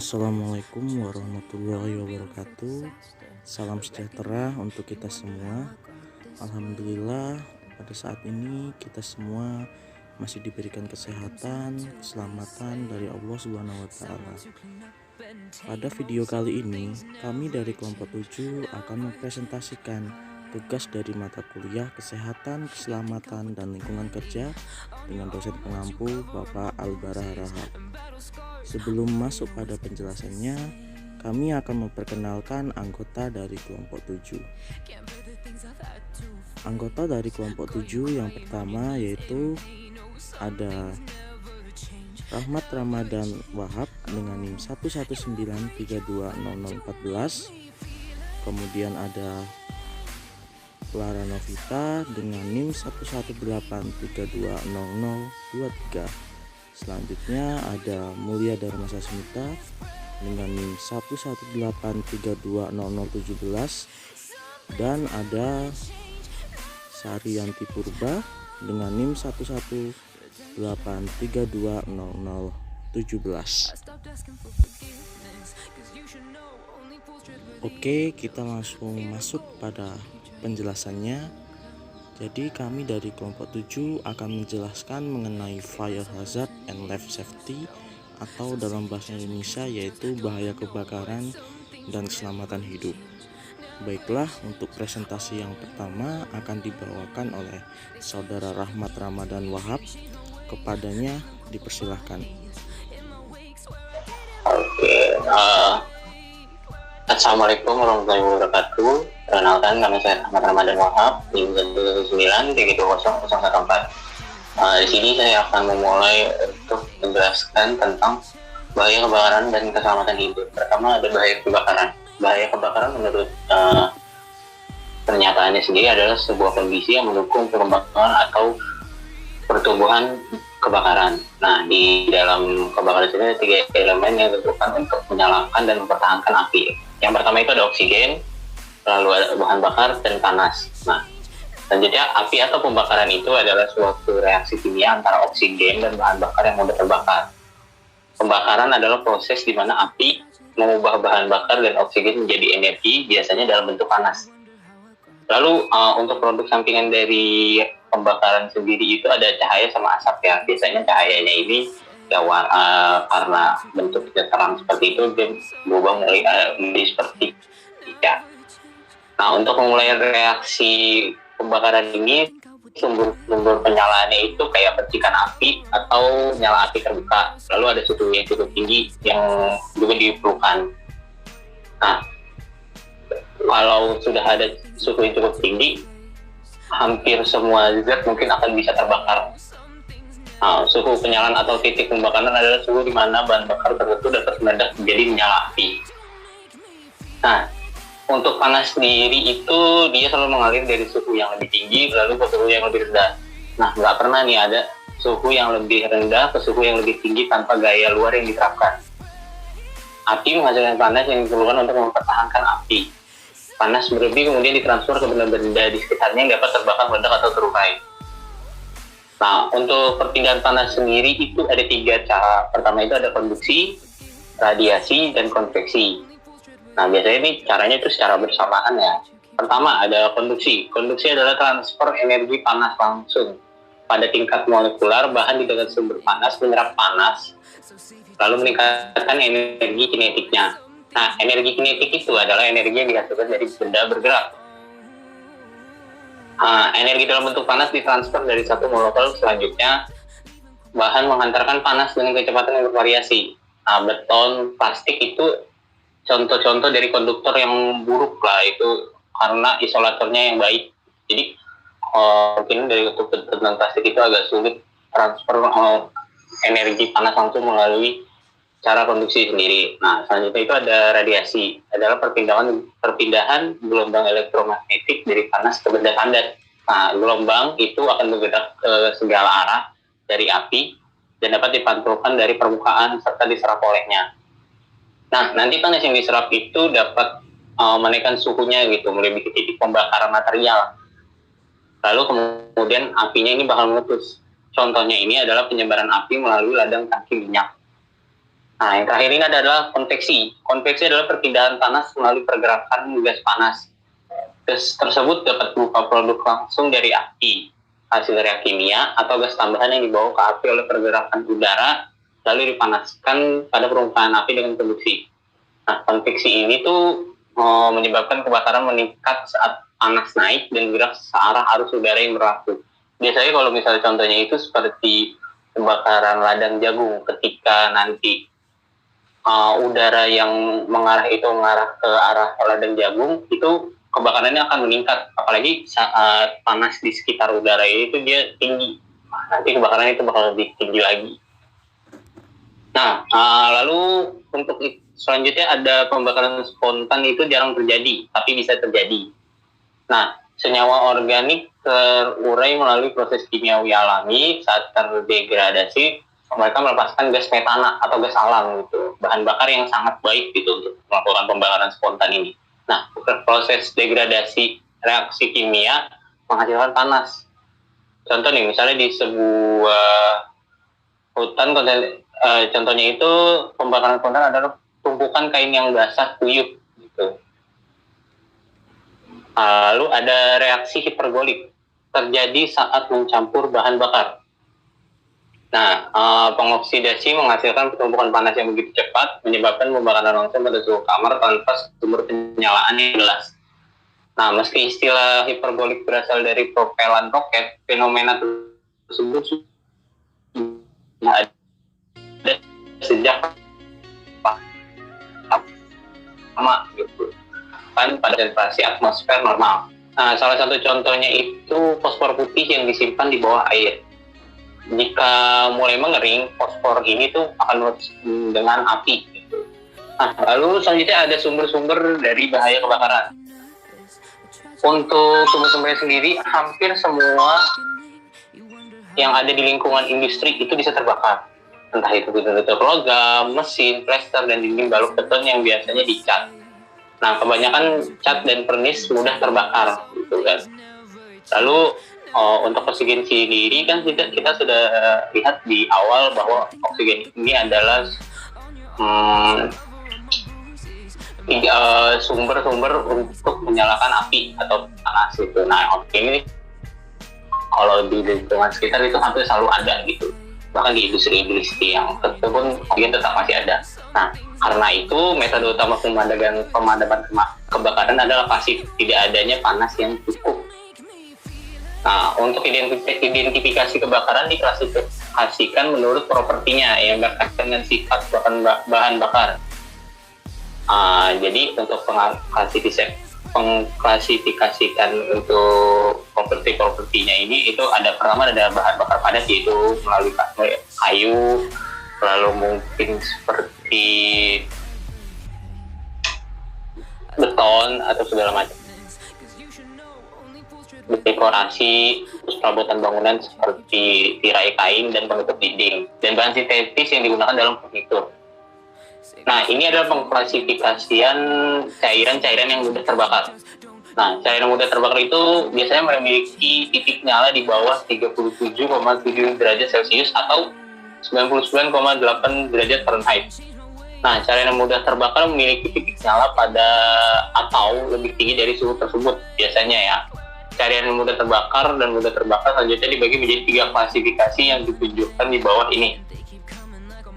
Assalamualaikum warahmatullahi wabarakatuh. Salam sejahtera untuk kita semua. Alhamdulillah, pada saat ini kita semua masih diberikan kesehatan, keselamatan dari Allah Subhanahu wa taala. Pada video kali ini, kami dari kelompok 7 akan mempresentasikan tugas dari mata kuliah Kesehatan, Keselamatan, dan Lingkungan Kerja dengan dosen pengampu Bapak Albara Harahap. Sebelum masuk pada penjelasannya, kami akan memperkenalkan anggota dari kelompok 7. Anggota dari kelompok 7 yang pertama yaitu ada Rahmat Ramadan Wahab dengan NIM 119320014. Kemudian ada Clara Novita dengan NIM 118320023. Selanjutnya ada Mulia Dharma Sasmita dengan NIM 118320017 dan ada Saryanti Purba dengan NIM 118320017. Oke, kita langsung masuk pada penjelasannya. Jadi kami dari kelompok 7 akan menjelaskan mengenai fire hazard and life safety, atau dalam bahasa Indonesia yaitu bahaya kebakaran dan keselamatan hidup. Baiklah, untuk presentasi yang pertama akan dibawakan oleh Saudara Rahmat Ramadan Wahab. Kepadanya dipersilahkan. Oke, Assalamualaikum warahmatullahi wabarakatuh. Perkenalkan, nama saya Rahmat Ramadan Wahab, NIM 119320014. Di sini saya akan memulai untuk menjelaskan tentang bahaya kebakaran dan keselamatan hidup. Pertama ada bahaya kebakaran. Bahaya kebakaran menurut pernyataannya sendiri adalah sebuah kondisi yang mendukung perkembangan atau pertumbuhan kebakaran. Nah, di dalam kebakaran itu ada 3 elemen yang ditentukan untuk menyalakan dan mempertahankan api. Yang pertama itu ada oksigen, lalu ada bahan bakar dan panas. Nah, selanjutnya api atau pembakaran itu adalah suatu reaksi kimia antara oksigen dan bahan bakar yang mudah terbakar. Pembakaran adalah proses di mana api mengubah bahan bakar dan oksigen menjadi energi, biasanya dalam bentuk panas. Lalu untuk produk sampingan dari pembakaran sendiri itu ada cahaya sama asap ya. Biasanya cahayanya ini ya karena bentuknya terang seperti itu dia berubah menjadi seperti ya. Nah, untuk memulai reaksi pembakaran ini, sumber penyalaannya itu kayak percikan api atau nyala api terbuka. Lalu ada suhu yang cukup tinggi yang juga diperlukan. Nah, kalau sudah ada suhu yang cukup tinggi, hampir semua zat mungkin akan bisa terbakar. Nah, suhu penyalaan atau titik pembakaran adalah suhu di mana bahan bakar tertentu dapat meledak menjadi menyala api. Nah, untuk panas sendiri itu dia selalu mengalir dari suhu yang lebih tinggi lalu ke suhu yang lebih rendah. Nah, nggak pernah nih ada suhu yang lebih rendah ke suhu yang lebih tinggi tanpa gaya luar yang diterapkan. Api menghasilkan panas yang diperlukan untuk mempertahankan api. Panas berlebih kemudian ditransfer ke benda-benda di sekitarnya yang dapat terbakar, meledak, atau terurai. Nah, untuk perpindahan panas sendiri itu ada 3 cara. Pertama itu ada konduksi, radiasi, dan konveksi. Nah, biasanya ini caranya itu secara bersamaan ya. Pertama ada konduksi. Konduksi adalah transfer energi panas langsung. Pada tingkat molekular, bahan di dekat sumber panas menyerap panas, lalu meningkatkan energi kinetiknya. Nah, energi kinetik itu adalah energi yang dihasilkan dari benda bergerak. Energi dalam bentuk panas ditransfer dari satu molekul selanjutnya. Bahan menghantarkan panas dengan kecepatan yang bervariasi. Nah, beton, plastik itu contoh-contoh dari konduktor yang buruk lah, itu karena isolatornya yang baik. Jadi mungkin dari beton plastik itu agak sulit transfer energi panas langsung melalui cara konduksi sendiri. Nah, selanjutnya itu ada radiasi, adalah perpindahan gelombang elektromagnetik dari panas ke benda padat. Nah, gelombang itu akan bergerak ke segala arah dari api dan dapat dipantulkan dari permukaan serta diserap olehnya. Nah, nanti panas yang diserap itu dapat menaikkan suhunya gitu, melebihi titik pembakaran material. Lalu kemudian apinya ini bakal meletus. Contohnya ini adalah penyebaran api melalui ladang tangki minyak. Nah, yang terakhir ini adalah konveksi. Konveksi adalah perpindahan panas melalui pergerakan gas panas. Gas tersebut dapat berupa produk langsung dari api, hasil reaksi kimia, atau gas tambahan yang dibawa ke api oleh pergerakan udara, lalu dipanaskan pada permukaan api dengan konduksi. Nah, konveksi ini tuh menyebabkan kebakaran meningkat saat panas naik dan bergerak searah arus udara yang berlaku. Biasanya kalau misalnya contohnya itu seperti kebakaran ladang jagung, ketika nanti udara yang mengarah ke arah ladang jagung, itu kebakarannya akan meningkat, apalagi saat panas di sekitar udara itu dia tinggi. Nanti kebakaran itu bakal lebih tinggi lagi. Nah, lalu untuk selanjutnya ada pembakaran spontan, itu jarang terjadi, tapi bisa terjadi. Nah, senyawa organik terurai melalui proses kimiawi alami. Saat terdegradasi, mereka melepaskan gas metana atau gas alam gitu, bahan bakar yang sangat baik gitu untuk melakukan pembakaran spontan ini. Nah, proses degradasi reaksi kimia menghasilkan panas. Contoh nih, misalnya di sebuah hutan, contohnya itu pembakaran spontan adalah tumpukan kain yang basah kuyup gitu. Lalu ada reaksi hipergolik, terjadi saat mencampur bahan bakar. Nah, pengoksidasi menghasilkan pertumbuhan panas yang begitu cepat, menyebabkan pembakaran langsung pada suhu kamar tanpa sumber penyalaan yang jelas. Nah, meski istilah hipergolik berasal dari propelan roket, fenomena tersebut sudah ada sejak lama gitu, kan pada temperasi atmosfer normal. Nah, salah satu contohnya itu fosfor putih yang disimpan di bawah air. Jika mulai mengering, fosfor ini tuh akan meletus dengan api. Nah, lalu selanjutnya ada sumber-sumber dari bahaya kebakaran. Untuk sumber-sumbernya sendiri, hampir semua yang ada di lingkungan industri itu bisa terbakar. Entah itu tutup logam, mesin, plester, dan dinding balok beton yang biasanya dicat. Nah, kebanyakan cat dan pernis mudah terbakar, gitu kan. Lalu untuk oksigen sendiri kan kita sudah lihat di awal bahwa oksigen ini adalah sumber-sumber untuk menyalakan api atau panas gitu. Nah, oksigen ini kalau di lingkungan sekitar itu hampir selalu ada gitu. Bahkan di industri yang pun oksigen tetap masih ada. Nah, karena itu metode utama pemadaman kebakaran adalah pasif, tidak adanya panas yang cukup. Nah, untuk identifikasi kebakaran diklasifikasikan menurut propertinya yang berkaitan dengan sifat bahan bakar. Jadi untuk pengklasifikasikan untuk propertinya ini, itu pertama ada bahan bakar padat, yaitu melalui kayu, lalu mungkin seperti beton atau segala macam. Dekorasi, terus perabotan bangunan seperti tirai kain dan penutup dinding, dan bahan sintetis yang digunakan dalam furnitur. Nah, ini adalah pengklasifikasian cairan-cairan yang mudah terbakar. Nah, cairan mudah terbakar itu biasanya memiliki titik nyala di bawah 37,7 derajat Celcius atau 99,8 derajat Fahrenheit. Nah, cairan yang mudah terbakar memiliki titik nyala pada atau lebih tinggi dari suhu tersebut biasanya ya. Cairan yang mudah terbakar dan mudah terbakar selanjutnya dibagi menjadi 3 klasifikasi yang ditunjukkan di bawah ini.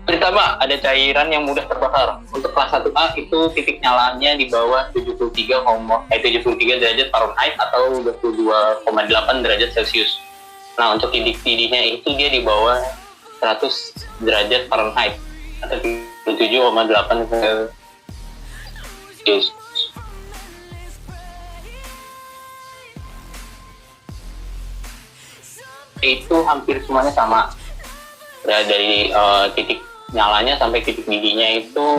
Pertama, ada cairan yang mudah terbakar. Untuk kelas 1A itu titik nyalanya di bawah 73 derajat Fahrenheit atau 22,8 derajat Celcius. Nah, untuk titik-titiknya itu dia di bawah 100 derajat Fahrenheit atau 37,8 Celcius. Itu hampir semuanya sama. Dari titik nyalanya sampai titik didihnya itu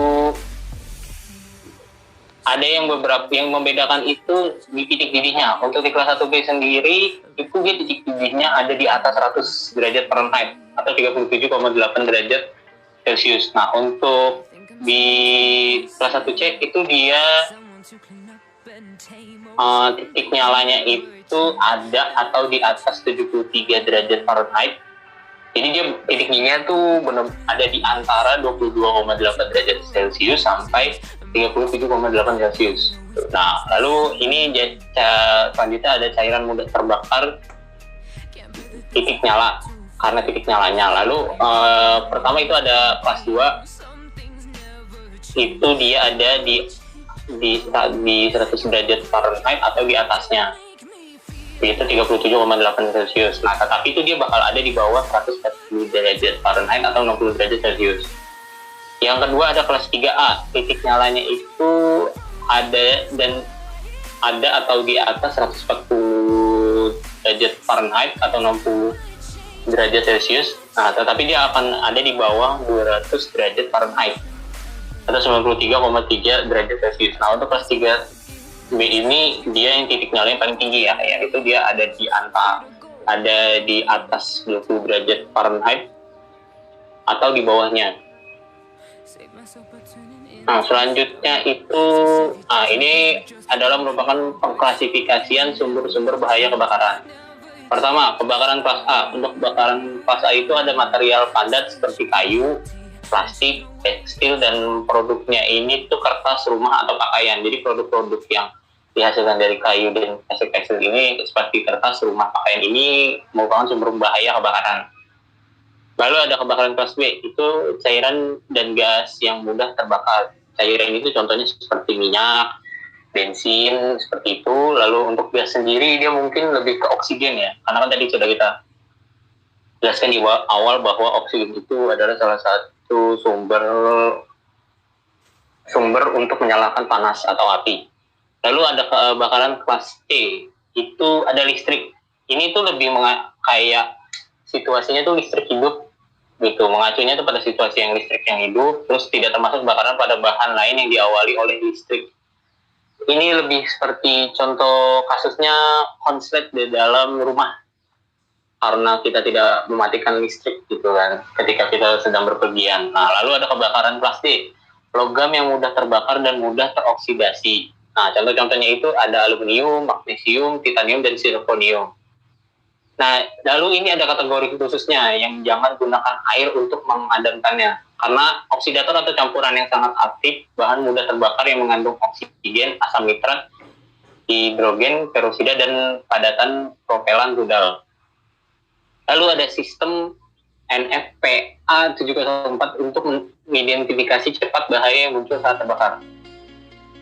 ada yang beberapa yang membedakan itu di titik didihnya. Untuk di kelas 1B sendiri itu dia titik didihnya ada di atas 100 derajat Fahrenheit atau 37,8 derajat Celcius. Nah, untuk di kelas 1C itu dia titik nyalanya itu ada atau di atas 73 derajat Fahrenheit, Jadi dia titik dingin tuh benar ada di antara 22,8 derajat Celcius sampai 37,8 Celcius. Nah, lalu ini selanjutnya ada cairan mudah terbakar titik nyala karena titik nyalanya. Lalu pertama itu ada kelas 2, itu dia ada di 100 derajat Fahrenheit atau di atasnya, yaitu 37,8 Celcius. Nah, tetapi itu dia bakal ada di bawah 140 derajat Fahrenheit atau 60 derajat Celcius. Yang kedua ada kelas 3A, titik nyalanya itu ada atau di atas 140 derajat Fahrenheit atau 60 derajat Celcius. Nah, tetapi dia akan ada di bawah 200 derajat Fahrenheit atau 93,3 derajat Celcius. Nah, untuk kelas 3B ini dia yang titik nyala yang paling tinggi ya, yaitu dia ada di atas 20 derajat Fahrenheit atau di bawahnya. Nah, selanjutnya itu ini adalah merupakan pengklasifikasian sumber-sumber bahaya kebakaran. Pertama, kebakaran kelas A. Untuk kebakaran kelas A itu ada material padat seperti kayu, plastik, tekstil, dan produknya ini tuh kertas, rumah, atau pakaian. Jadi produk-produk yang dihasilkan dari kayu dan tekstil ini seperti kertas, rumah, pakaian ini merupakan sumber bahaya kebakaran. Lalu ada kebakaran kelas B, itu cairan dan gas yang mudah terbakar. Cairan itu contohnya seperti minyak, bensin, seperti itu. Lalu untuk gas sendiri dia mungkin lebih ke oksigen ya, karena kan tadi sudah kita jelaskan di awal bahwa oksigen itu adalah salah satu sumber untuk menyalakan panas atau api. Lalu ada kebakaran kelas C, itu ada listrik. Ini tuh lebih kayak situasinya tuh listrik hidup gitu, mengacunya itu pada situasi yang listrik yang hidup, terus tidak termasuk kebakaran pada bahan lain yang diawali oleh listrik. Ini lebih seperti contoh kasusnya konslet di dalam rumah, karena kita tidak mematikan listrik gitu kan, ketika kita sedang berpergian. Nah, lalu ada kebakaran kelas D, logam yang mudah terbakar dan mudah teroksidasi. Nah, contoh-contohnya itu ada aluminium, magnesium, titanium, dan zirconium. Nah, lalu ini ada kategori khususnya yang jangan gunakan air untuk memadamkannya. Karena oksidator atau campuran yang sangat aktif, bahan mudah terbakar yang mengandung oksigen, asam nitrat, hidrogen, peroksida, dan padatan propelan rudal. Lalu ada sistem NFPA 704 untuk mengidentifikasi cepat bahaya yang muncul saat terbakar.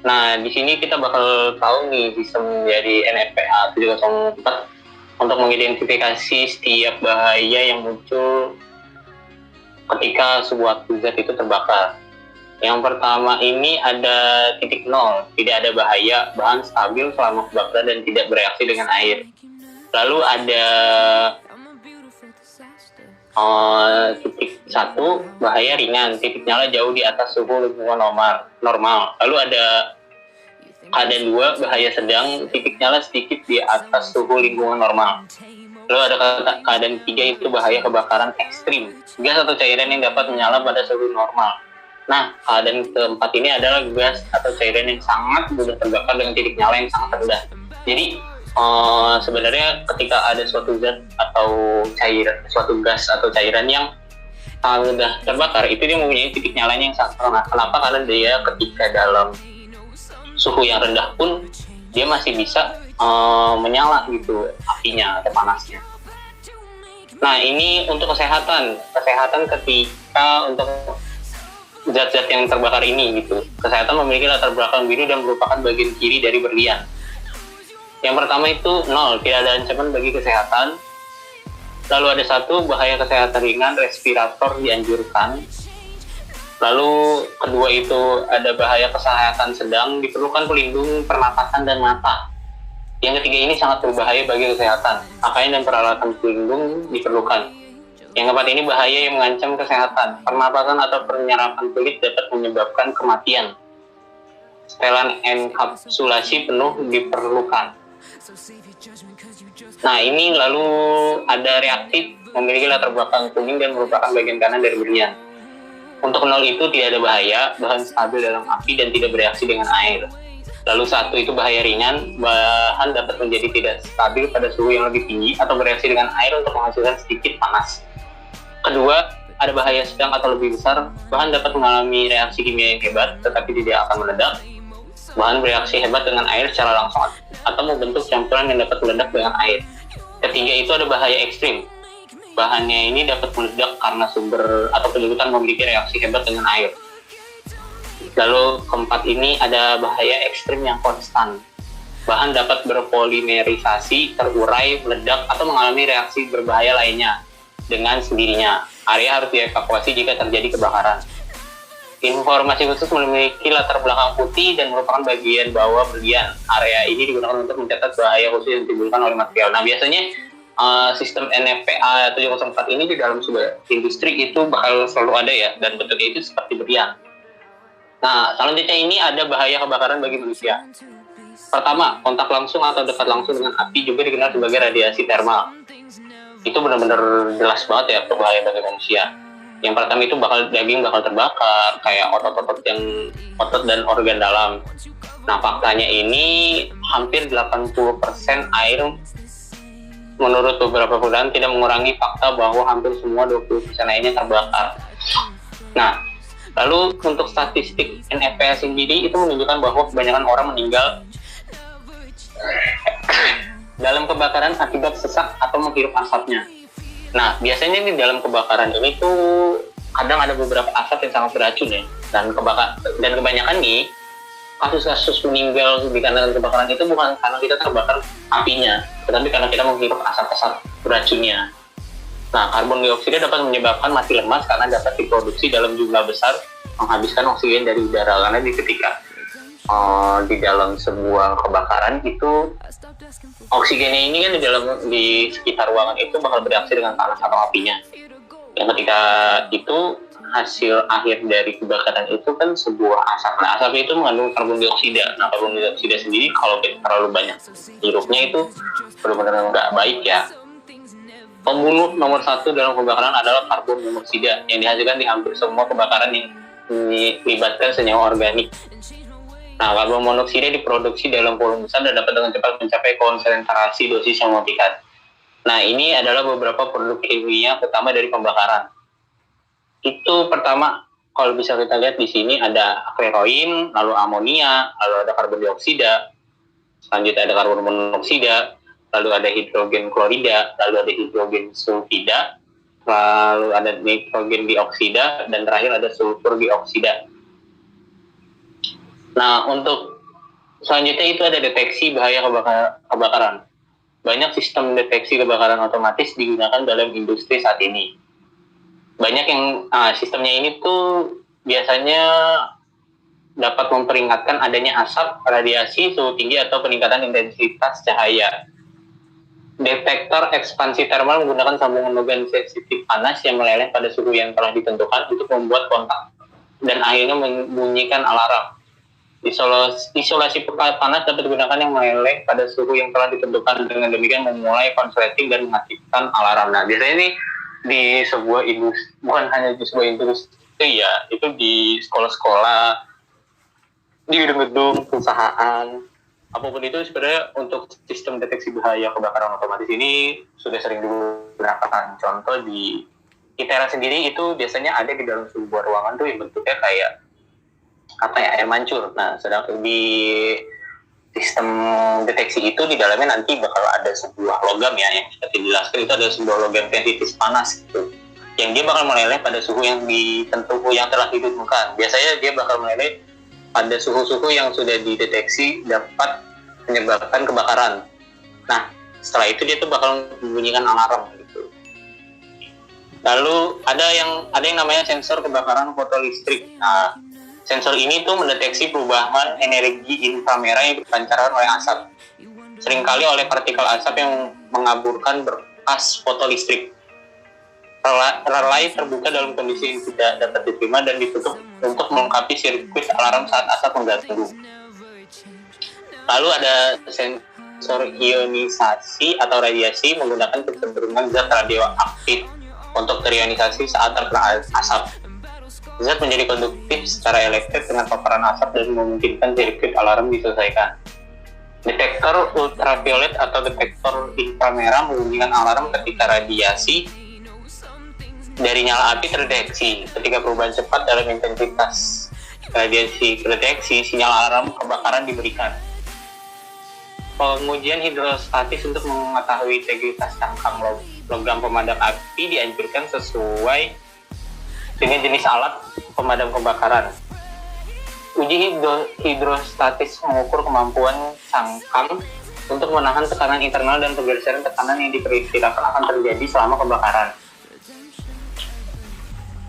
Nah, di sini kita bakal tahu nih sistem dari NFPA 704 untuk mengidentifikasi setiap bahaya yang muncul ketika sebuah zat itu terbakar. Yang pertama ini ada titik 0, tidak ada bahaya, bahan stabil selama kebakaran dan tidak bereaksi dengan air. Lalu ada titik 1, bahaya ringan, titik nyala jauh di atas suhu lingkungan normal. Lalu ada keadaan 2, bahaya sedang, titik nyala sedikit di atas suhu lingkungan normal. Lalu ada keadaan 3, itu bahaya kebakaran ekstrim, gas atau cairan yang dapat menyala pada suhu normal. Nah, keadaan keempat ini adalah gas atau cairan yang sangat mudah terbakar dengan titik nyala yang sangat rendah. Jadi sebenarnya ketika ada suatu zat atau cairan, suatu gas atau cairan yang sangat mudah terbakar, itu dia mempunyai titik nyalanya yang sangat rendah. Kenapa? Karena dia ketika dalam suhu yang rendah pun dia masih bisa menyala gitu apinya atau panasnya. Nah, ini untuk kesehatan ketika untuk zat-zat yang terbakar ini gitu. Kesehatan memiliki latar belakang biru dan merupakan bagian kiri dari berlian. Yang pertama itu 0, tidak ada ancaman bagi kesehatan. Lalu ada 1, bahaya kesehatan ringan, respirator dianjurkan. Lalu kedua itu ada bahaya kesehatan sedang, diperlukan pelindung pernapasan dan mata. Yang ketiga ini sangat berbahaya bagi kesehatan, pakaian dan peralatan pelindung diperlukan. Yang keempat ini bahaya yang mengancam kesehatan, pernapasan atau penyerapan kulit dapat menyebabkan kematian. Setelan enkapsulasi penuh diperlukan. Nah, ini lalu ada reaktif, memiliki latar belakang kuning dan merupakan bagian kanan dari berlian. Untuk 0 itu tidak ada bahaya, bahan stabil dalam api dan tidak bereaksi dengan air. Lalu 1 itu bahaya ringan, bahan dapat menjadi tidak stabil pada suhu yang lebih tinggi atau bereaksi dengan air untuk menghasilkan sedikit panas. Kedua, ada bahaya sedang atau lebih besar, bahan dapat mengalami reaksi kimia yang hebat, tetapi tidak akan meledak. Bahan bereaksi hebat dengan air secara langsung atau membentuk campuran yang dapat meledak dengan air. Ketiga, itu ada bahaya ekstrim. Bahannya ini dapat meledak karena sumber atau penyebutan memiliki reaksi hebat dengan air. Lalu keempat ini ada bahaya ekstrim yang konstan. Bahan dapat berpolimerisasi, terurai, meledak, atau mengalami reaksi berbahaya lainnya dengan sendirinya. Area harus dievakuasi jika terjadi kebakaran. Informasi khusus memiliki latar belakang putih dan merupakan bagian bawah berlian. Area ini digunakan untuk mencatat bahaya khusus yang ditimbulkan oleh material. Nah, biasanya sistem NFPA 704 ini di dalam sebuah industri itu bakal selalu ada ya, dan bentuknya itu seperti berlian. Nah, selanjutnya ini ada bahaya kebakaran bagi manusia. Pertama, kontak langsung atau dekat langsung dengan api juga dikenal sebagai radiasi termal. Itu benar-benar jelas banget ya berbahaya bagi manusia. Yang pertama itu daging bakal terbakar, kayak otot dan organ dalam. Nah, faktanya ini hampir 80% air menurut beberapa perusahaan tidak mengurangi fakta bahwa hampir semua 20% airnya terbakar. Nah, lalu untuk statistik NFPA sendiri itu menunjukkan bahwa kebanyakan orang meninggal dalam kebakaran akibat sesak atau menghirup asapnya. Nah, biasanya di dalam kebakaran ini tuh kadang ada beberapa asap yang sangat beracun ya. Dan kebanyakan nih kasus-kasus meninggal dikarenakan kebakaran itu bukan karena kita terbakar apinya, tetapi karena kita menghirup asap-asap beracunnya. Nah, karbon dioksida dapat menyebabkan mati lemas karena dapat diproduksi dalam jumlah besar, menghabiskan oksigen dari udara. Karena ketika di dalam sebuah kebakaran itu oksigennya ini kan di sekitar ruangan itu bakal bereaksi dengan panas atau apinya. Yang ketika itu hasil akhir dari kebakaran itu kan sebuah asap. Nah, asap itu mengandung karbon dioksida. Nah, karbon dioksida sendiri kalau terlalu banyak hirupnya itu benar-benar nggak baik ya. Pembunuh nomor 1 dalam kebakaran adalah karbon monoksida yang dihasilkan di hampir semua kebakaran yang melibatkan senyawa organik. Nah, karbon monoksida diproduksi dalam volume besar dan dapat dengan cepat mencapai konsentrasi dosis yang mematikan. Nah, ini adalah beberapa produk kimia utama dari pembakaran. Itu pertama, kalau bisa kita lihat di sini ada akleroin, lalu amonia, lalu ada karbon dioksida, selanjutnya ada karbon monoksida, lalu ada hidrogen klorida, lalu ada hidrogen sulfida, lalu ada nitrogen dioksida, dan terakhir ada sulfur dioksida. Nah, untuk selanjutnya itu ada deteksi bahaya kebakaran. Banyak sistem deteksi kebakaran otomatis digunakan dalam industri saat ini. Banyak yang sistemnya ini tuh biasanya dapat memperingatkan adanya asap, radiasi, suhu tinggi, atau peningkatan intensitas cahaya. Detektor ekspansi termal menggunakan sambungan logam sensitif panas yang meleleh pada suhu yang telah ditentukan untuk membuat kontak dan akhirnya membunyikan alarm. Isolasi panas dapat digunakan yang meleleh pada suhu yang telah ditentukan, dengan demikian memulai konsleting dan mengaktifkan alarm. Nah, biasanya ini di sebuah industri, bukan hanya di sebuah industri ya, itu di sekolah-sekolah, di gedung-gedung, perusahaan, apapun itu sebenarnya untuk sistem deteksi bahaya kebakaran otomatis ini sudah sering digunakan. Contoh di ITERA sendiri itu biasanya ada di dalam sebuah ruangan tuh yang bentuknya kayak air mancur. Nah, sedang di sistem deteksi itu di dalamnya nanti bakal ada sebuah logam ya, yang seperti dijelaskan itu ada sebuah logam sensitif panas gitu, yang dia bakal meleleh pada suhu yang yang telah ditentukan. Biasanya dia bakal meleleh pada suhu-suhu yang sudah dideteksi dapat menyebabkan kebakaran. Nah, setelah itu dia tuh bakal membunyikan alarm gitu. Lalu ada yang namanya sensor kebakaran fotolistrik. Nah, sensor ini tuh mendeteksi perubahan energi inframerah yang berpancaran oleh asap. Seringkali oleh partikel asap yang mengaburkan berkas fotolistrik. Relay terbuka dalam kondisi yang tidak dapat diterima dan ditutup untuk melengkapi sirkuit alarm saat asap mengganggu. Lalu ada sensor ionisasi atau radiasi menggunakan kecenderungan zat radioaktif untuk terionisasi saat terkena asap. Zat menjadi konduktif secara elektrik dengan paparan asap dan memungkinkan sirkuit alarm diselesaikan. Detektor ultraviolet atau detektor inframerah membunyikan alarm ketika radiasi dari nyala api terdeteksi. Ketika perubahan cepat dalam intensitas radiasi terdeteksi, sinyal alarm kebakaran diberikan. Pengujian hidrostatis untuk mengetahui integritas cangkang logam pemadam api dianjurkan sesuai dengan jenis alat pemadam kebakaran. Uji hidrostatis mengukur kemampuan cangkang untuk menahan tekanan internal dan pergeseran tekanan yang diperkirakan akan terjadi selama kebakaran.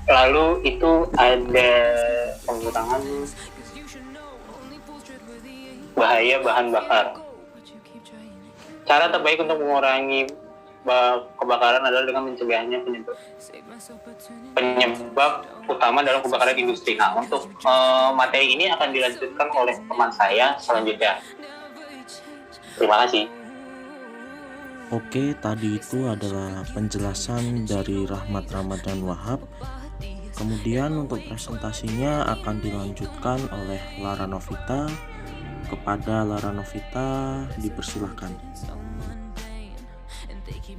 Lalu itu ada pengurangan bahaya bahan bakar. Cara terbaik untuk mengurangi kebakaran adalah dengan mencegahnya penyebab utama dalam kebakaran industri. Nah, untuk materi ini akan dilanjutkan oleh teman saya selanjutnya. Terima kasih. Oke, tadi itu adalah penjelasan dari Rahmat Ramadan Wahab. Kemudian untuk presentasinya akan dilanjutkan oleh Lara Novita. Kepada Lara Novita dipersilahkan.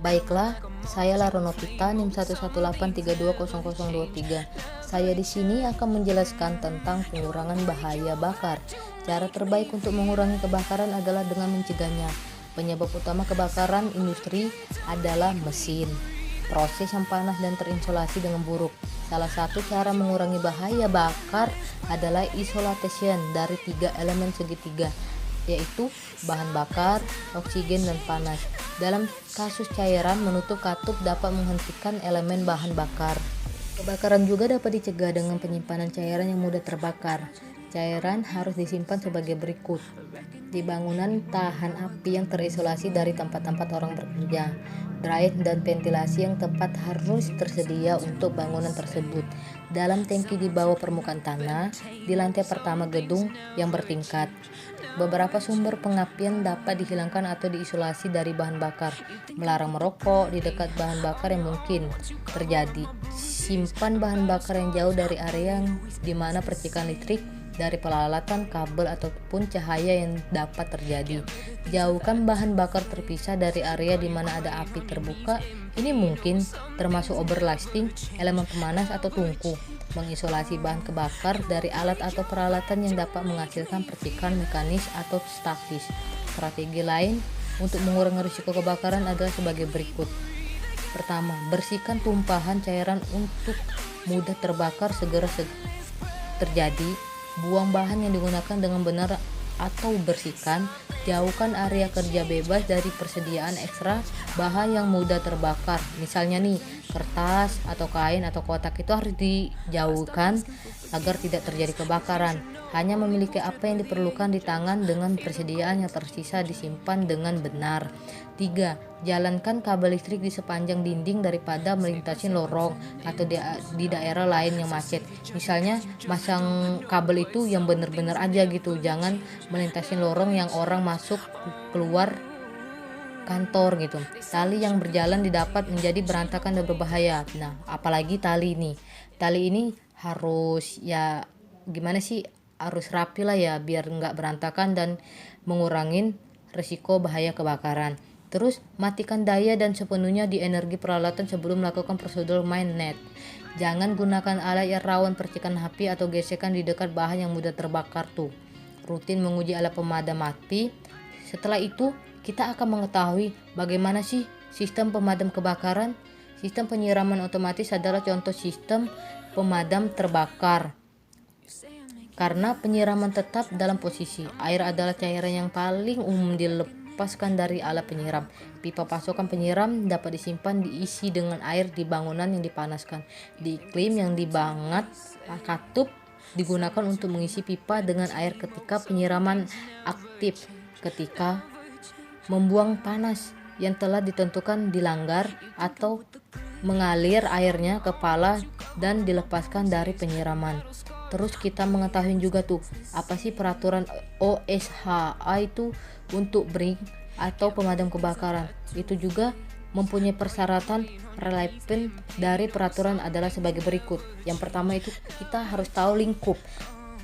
Baiklah, saya Lara Novita NIM 118320023. Saya di sini akan menjelaskan tentang pengurangan bahaya bakar. Cara terbaik untuk mengurangi kebakaran adalah dengan mencegahnya. Penyebab utama kebakaran industri adalah mesin, proses yang panas dan terinsulasi dengan buruk. Salah satu cara mengurangi bahaya bakar adalah isolation dari 3 elemen segitiga, yaitu bahan bakar, oksigen, dan panas. Dalam kasus cairan, menutup katup dapat menghentikan elemen bahan bakar. Kebakaran juga dapat dicegah dengan penyimpanan cairan yang mudah terbakar. Cairan harus disimpan sebagai berikut. Di bangunan tahan api yang terisolasi dari tempat-tempat orang bekerja. Drain dan ventilasi yang tepat harus tersedia untuk bangunan tersebut. Dalam tangki di bawah permukaan tanah, di lantai pertama gedung yang bertingkat. Beberapa sumber pengapian dapat dihilangkan atau diisolasi dari bahan bakar. Melarang merokok di dekat bahan bakar yang mungkin terjadi. Simpan bahan bakar yang jauh dari area yang dimana percikan listrik dari peralatan, kabel, ataupun cahaya yang dapat terjadi. Jauhkan bahan bakar terpisah dari area di mana ada api terbuka. Ini mungkin termasuk overlasting, elemen pemanas, atau tungku. Mengisolasi bahan kebakar dari alat atau peralatan yang dapat menghasilkan percikan mekanis atau statis. Strategi lain untuk mengurangi risiko kebakaran adalah sebagai berikut. Pertama, bersihkan tumpahan cairan untuk mudah terbakar segera terjadi. Buang bahan yang digunakan dengan benar atau bersihkan. Jauhkan area kerja bebas dari persediaan ekstra bahan yang mudah terbakar. Misalnya nih, kertas atau kain atau kotak itu harus dijauhkan agar tidak terjadi kebakaran. Hanya memiliki apa yang diperlukan di tangan dengan persediaan yang tersisa disimpan dengan benar. 3. Jalankan kabel listrik di sepanjang dinding daripada melintasi lorong atau di daerah lain yang macet. Misalnya masang kabel itu yang benar-benar aja gitu, jangan melintasi lorong yang orang masuk keluar kantor gitu. Tali yang berjalan didapat menjadi berantakan dan berbahaya. Nah, apalagi tali ini. Tali ini harus ya gimana sih? Harus rapi lah ya biar nggak berantakan dan mengurangin risiko bahaya kebakaran. Terus matikan daya dan sepenuhnya di energi peralatan sebelum melakukan prosedur mainnet. Jangan gunakan alat yang rawan percikan api atau gesekan di dekat bahan yang mudah terbakar tuh. Rutin menguji alat pemadam api. Setelah itu kita akan mengetahui bagaimana sih sistem pemadam kebakaran. Sistem penyiraman otomatis adalah contoh sistem pemadam terbakar. Karena penyiraman tetap dalam posisi, air adalah cairan yang paling umum dilepaskan dari alat penyiram. Pipa pasokan penyiram dapat disimpan diisi dengan air di bangunan yang dipanaskan. Di iklim yang dibangat, katup digunakan untuk mengisi pipa dengan air ketika penyiraman aktif. Ketika membuang panas yang telah ditentukan dilanggar atau mengalir airnya kepala dan dilepaskan dari penyiraman. Terus kita mengetahui juga tuh apa sih peraturan OSHA itu untuk bring atau pemadam kebakaran. Itu juga mempunyai persyaratan relevan dari peraturan adalah sebagai berikut. Yang pertama itu kita harus tahu lingkup.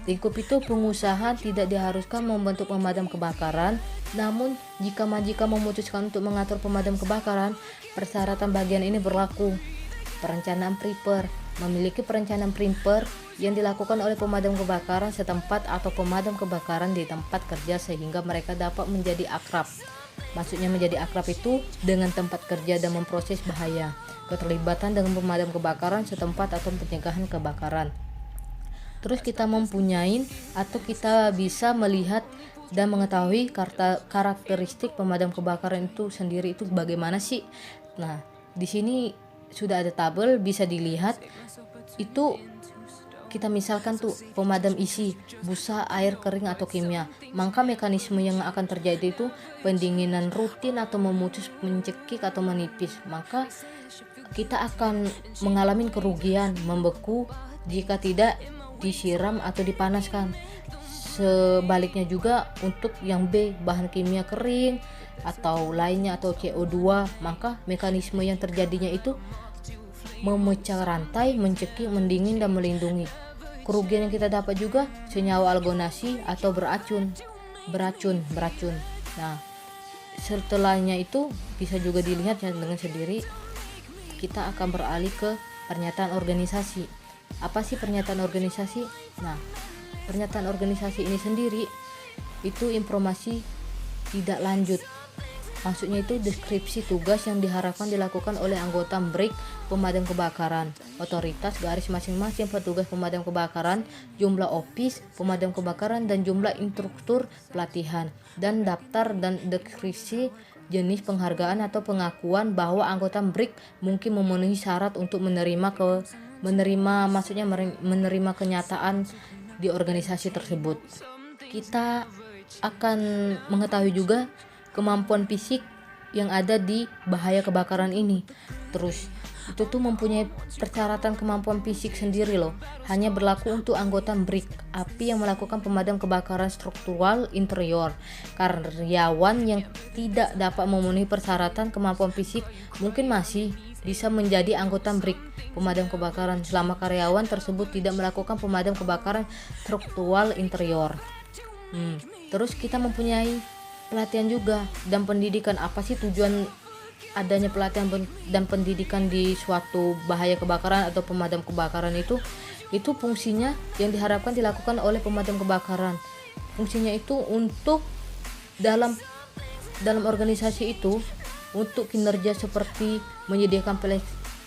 Lingkup itu pengusaha tidak diharuskan membentuk pemadam kebakaran, namun jika majikan memutuskan untuk mengatur pemadam kebakaran, persyaratan bagian ini berlaku. Perencanaan priper memiliki perencanaan priper yang dilakukan oleh pemadam kebakaran setempat atau pemadam kebakaran di tempat kerja sehingga mereka dapat menjadi akrab. Maksudnya menjadi akrab itu dengan tempat kerja dan memproses bahaya. Keterlibatan dengan pemadam kebakaran setempat atau pencegahan kebakaran. Terus kita mempunyai atau kita bisa melihat dan mengetahui karakteristik pemadam kebakaran itu sendiri itu bagaimana sih. Nah, di sini sudah ada tabel bisa dilihat. Itu kita misalkan tuh pemadam isi, busa, air kering atau kimia. Maka mekanisme yang akan terjadi itu pendinginan rutin atau memutus, mencekik atau menipis. Maka kita akan mengalami kerugian, membeku jika tidak disiram atau dipanaskan. Sebaliknya juga untuk yang B, bahan kimia kering atau lainnya atau CO2, maka mekanisme yang terjadinya itu memecah rantai, mencekik, mendingin dan melindungi. Kerugian yang kita dapat juga senyawa algonasi atau beracun. Nah, setelahnya itu bisa juga dilihat dengan sendiri. Kita akan beralih ke pernyataan organisasi. Apa sih pernyataan organisasi? Nah, pernyataan organisasi ini sendiri itu informasi tidak lanjut. Maksudnya itu deskripsi tugas yang diharapkan dilakukan oleh anggota BRIK pemadam kebakaran, otoritas garis masing-masing petugas pemadam kebakaran, jumlah opis pemadam kebakaran dan jumlah instruktur pelatihan, dan daftar dan deskripsi jenis penghargaan atau pengakuan bahwa anggota BRIK mungkin memenuhi syarat untuk menerima kenyataan di organisasi tersebut. Kita akan mengetahui juga kemampuan fisik yang ada di bahaya kebakaran ini. Terus itu tuh mempunyai persyaratan kemampuan fisik sendiri loh. Hanya berlaku untuk anggota BRIK api yang melakukan pemadam kebakaran struktural interior. Karyawan yang tidak dapat memenuhi persyaratan kemampuan fisik mungkin masih bisa menjadi anggota BRIK pemadam kebakaran selama karyawan tersebut tidak melakukan pemadam kebakaran struktural interior. Terus kita mempunyai pelatihan juga dan pendidikan. Apa sih tujuan adanya pelatihan dan pendidikan di suatu bahaya kebakaran atau pemadam kebakaran itu fungsinya yang diharapkan dilakukan oleh pemadam kebakaran. Fungsinya itu untuk dalam organisasi itu untuk kinerja seperti menyediakan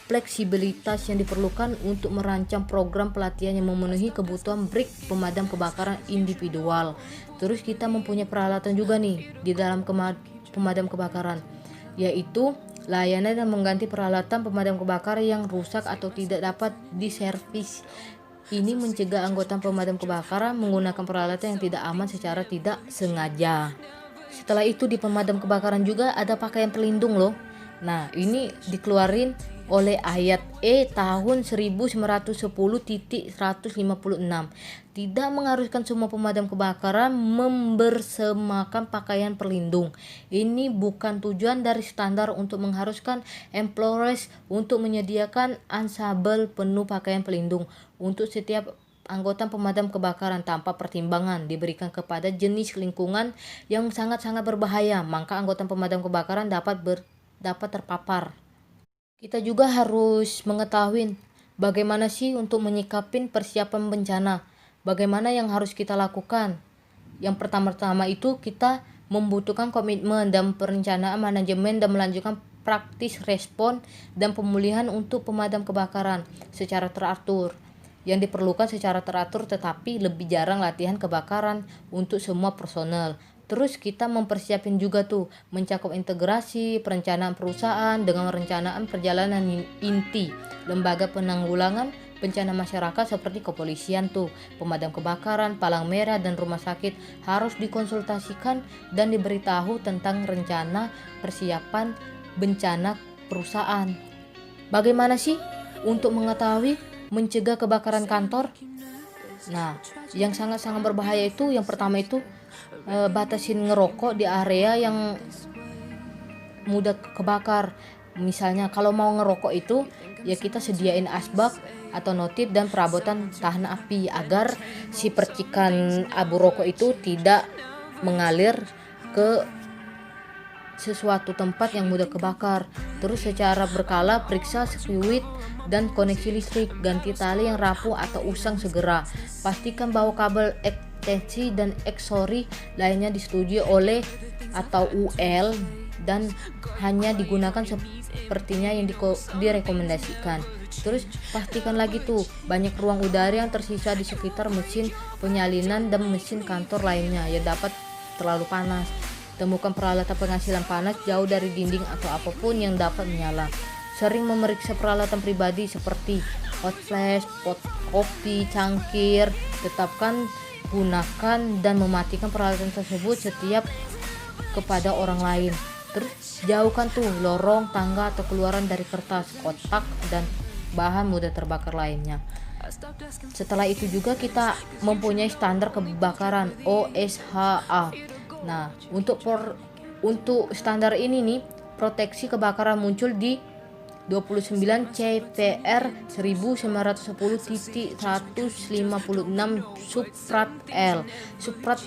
fleksibilitas yang diperlukan untuk merancang program pelatihan yang memenuhi kebutuhan BRIK pemadam kebakaran individual. Terus kita mempunyai peralatan juga nih di dalam pemadam kebakaran, yaitu layanan dan mengganti peralatan pemadam kebakaran yang rusak atau tidak dapat diservis. Ini mencegah anggota pemadam kebakaran menggunakan peralatan yang tidak aman secara tidak sengaja. Setelah itu di pemadam kebakaran juga ada pakaian pelindung loh. Nah, ini dikeluarin oleh ayat E tahun 1910.156. Tidak mengharuskan semua pemadam kebakaran membersemakan pakaian pelindung. Ini bukan tujuan dari standar untuk mengharuskan employers untuk menyediakan ansabel penuh pakaian pelindung untuk setiap anggota pemadam kebakaran tanpa pertimbangan diberikan kepada jenis lingkungan yang sangat-sangat berbahaya, maka anggota pemadam kebakaran dapat terpapar. Kita juga harus mengetahui bagaimana sih untuk menyikapin persiapan bencana. Bagaimana yang harus kita lakukan? Yang pertama-tama itu kita membutuhkan komitmen dan perencanaan manajemen dan melanjutkan praktis respon dan pemulihan untuk pemadam kebakaran secara teratur. Yang diperlukan secara teratur tetapi lebih jarang latihan kebakaran untuk semua personel. Terus kita mempersiapin juga tuh mencakup integrasi perencanaan perusahaan dengan rencanaan perjalanan inti lembaga penanggulangan bencana masyarakat seperti kepolisian tuh, pemadam kebakaran, palang merah dan rumah sakit harus dikonsultasikan dan diberitahu tentang rencana persiapan bencana perusahaan. Bagaimana sih untuk mengetahui mencegah kebakaran kantor? Nah, yang sangat-sangat berbahaya itu yang pertama itu batasin ngerokok di area yang mudah kebakar. Misalnya kalau mau ngerokok itu ya kita sediain asbak atau notif dan perabotan tahan api agar si percikan abu rokok itu tidak mengalir ke sesuatu tempat yang mudah kebakar. Terus secara berkala periksa sekuit dan koneksi listrik, ganti tali yang rapuh atau usang segera. Pastikan bahwa kabel ekstensi dan aksesori lainnya disetujui oleh atau UL dan hanya digunakan sepertinya yang direkomendasikan. Terus pastikan lagi tuh banyak ruang udara yang tersisa di sekitar mesin penyalinan dan mesin kantor lainnya yang dapat terlalu panas. Temukan peralatan pengasilan panas jauh dari dinding atau apapun yang dapat menyala. Sering memeriksa peralatan pribadi seperti hot flash, pot kopi, cangkir. Tetapkan, gunakan dan mematikan peralatan tersebut setiap kepada orang lain. Terus jauhkan tuh lorong, tangga atau keluaran dari kertas, kotak dan bahan mudah terbakar lainnya. Setelah itu juga kita mempunyai standar kebakaran OSHA. Nah, untuk standar ini nih, proteksi kebakaran muncul di 29 CPR 1910.156 Subprat L. Subprat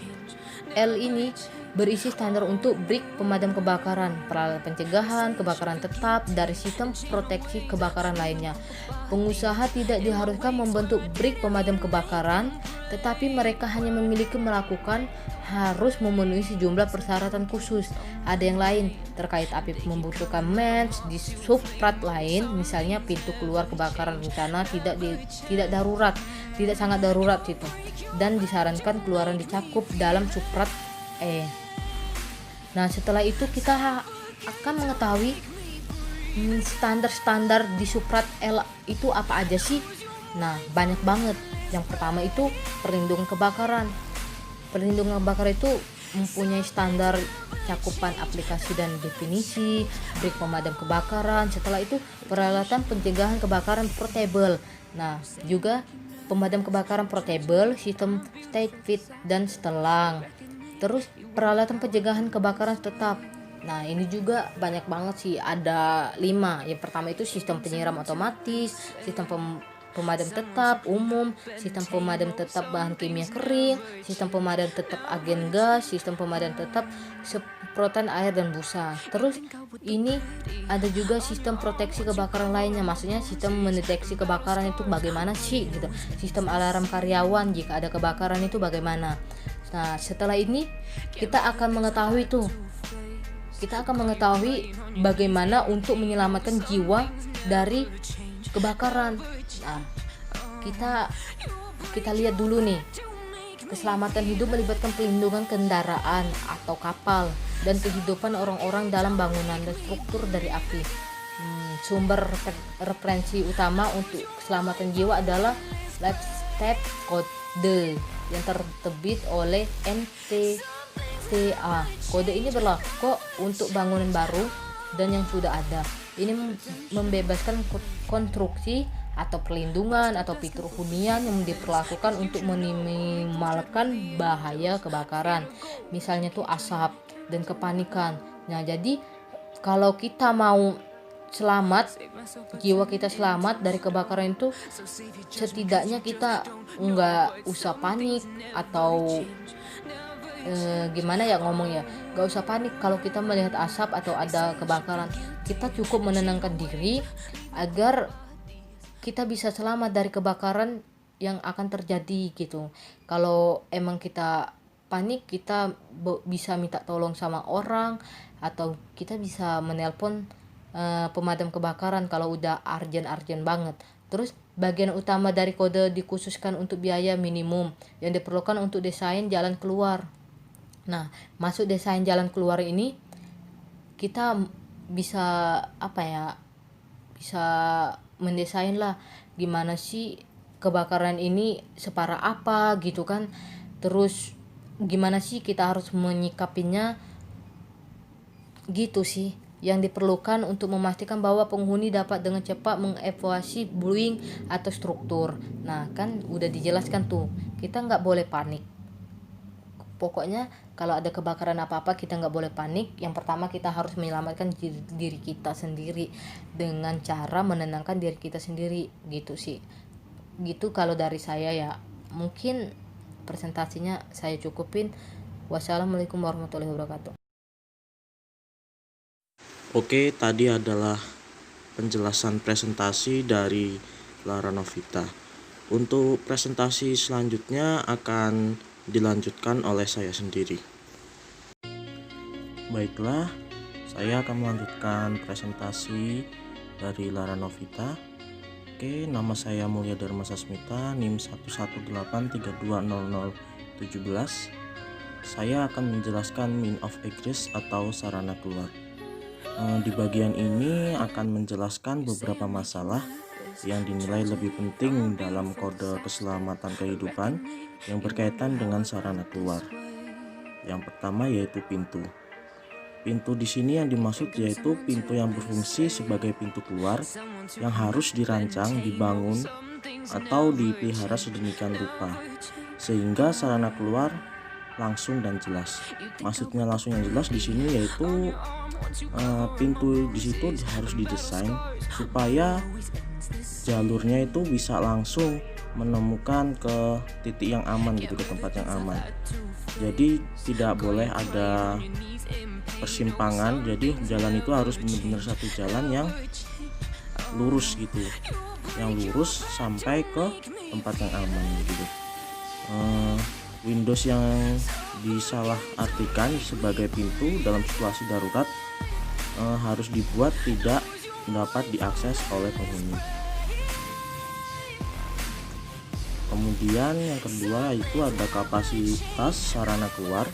L ini berisi standar untuk brik pemadam kebakaran, peralatan pencegahan kebakaran tetap dari sistem proteksi kebakaran lainnya. Pengusaha tidak diharuskan membentuk brik pemadam kebakaran, tetapi mereka hanya memiliki melakukan harus memenuhi sejumlah persyaratan khusus. Ada yang lain terkait api membutuhkan match di subprat lain, misalnya pintu keluar kebakaran rencana tidak darurat, tidak sangat darurat itu, dan disarankan keluaran dicakup dalam subprat E. Nah, setelah itu kita akan mengetahui standar-standar di subprat L itu apa aja sih. Nah, banyak banget. Yang pertama itu perlindungan kebakaran. Perlindungan kebakaran itu mempunyai standar cakupan aplikasi dan definisi, brik pemadam kebakaran. Setelah itu peralatan pencegahan kebakaran portable. Nah, juga pemadam kebakaran portable, sistem state fit dan setelang. Terus peralatan pencegahan kebakaran tetap. Nah, ini juga banyak banget sih, ada 5. Yang pertama itu sistem penyiram otomatis, sistem pemadam tetap umum, sistem pemadam tetap bahan kimia kering, sistem pemadam tetap agen gas, sistem pemadam tetap semprotan air dan busa. Terus ini ada juga sistem proteksi kebakaran lainnya, maksudnya sistem mendeteksi kebakaran itu bagaimana sih gitu. Sistem alarm karyawan jika ada kebakaran itu bagaimana. Nah, setelah ini kita akan mengetahui bagaimana untuk menyelamatkan jiwa dari kebakaran. Nah, kita lihat dulu nih. Keselamatan hidup melibatkan pelindungan kendaraan atau kapal dan kehidupan orang-orang dalam bangunan dan struktur dari api. Sumber referensi utama untuk keselamatan jiwa adalah Life Step Code yang terbit oleh NTTA. Kode ini berlaku untuk bangunan baru dan yang sudah ada. Ini membebaskan konstruksi atau perlindungan atau fitur hunian yang diperlakukan untuk meminimalkan bahaya kebakaran. Misalnya tuh asap dan kepanikan. Nah, jadi kalau kita mau selamat, jiwa kita selamat dari kebakaran itu, setidaknya kita nggak usah panik atau gimana ya ngomongnya, nggak usah panik kalau kita melihat asap atau ada kebakaran. Kita cukup menenangkan diri agar kita bisa selamat dari kebakaran yang akan terjadi gitu. Kalau emang kita panik, kita bisa minta tolong sama orang atau kita bisa menelpon pemadam kebakaran kalau udah urgent banget. Terus bagian utama dari kode dikhususkan untuk biaya minimum yang diperlukan untuk desain jalan keluar. Nah, masuk desain jalan keluar ini kita bisa bisa mendesain lah gimana sih kebakaran ini separah apa gitu kan. Terus gimana sih kita harus menyikapinya gitu sih. Yang diperlukan untuk memastikan bahwa penghuni dapat dengan cepat mengevakuasi puing atau struktur. Nah, kan udah dijelaskan tuh, kita nggak boleh panik. Pokoknya kalau ada kebakaran apa-apa kita nggak boleh panik. Yang pertama kita harus menyelamatkan diri kita sendiri dengan cara menenangkan diri kita sendiri gitu sih. Gitu kalau dari saya ya. Mungkin presentasinya saya cukupin. Wassalamualaikum warahmatullahi wabarakatuh. Oke, tadi adalah penjelasan presentasi dari Lara Novita. Untuk presentasi selanjutnya akan dilanjutkan oleh saya sendiri. Baiklah, saya akan melanjutkan presentasi dari Lara Novita. Oke, nama saya Mulya Dharma Sasmita, NIM 118320017. Saya akan menjelaskan mean of egress atau sarana keluar. Di bagian ini akan menjelaskan beberapa masalah yang dinilai lebih penting dalam kode keselamatan kehidupan yang berkaitan dengan sarana keluar. Yang pertama yaitu pintu. Pintu di sini yang dimaksud yaitu pintu yang berfungsi sebagai pintu keluar yang harus dirancang, dibangun, atau dipelihara sedemikian rupa sehingga sarana keluar langsung dan jelas. Maksudnya langsung dan jelas di sini yaitu pintu di situ harus didesain supaya jalurnya itu bisa langsung menemukan ke titik yang aman gitu, ke tempat yang aman. Jadi tidak boleh ada persimpangan, jadi jalan itu harus benar-benar satu jalan yang lurus gitu, yang lurus sampai ke tempat yang aman gitu. Windows yang disalahartikan sebagai pintu dalam situasi darurat harus dibuat tidak dapat diakses oleh penghuni. Kemudian yang kedua itu ada kapasitas sarana keluar.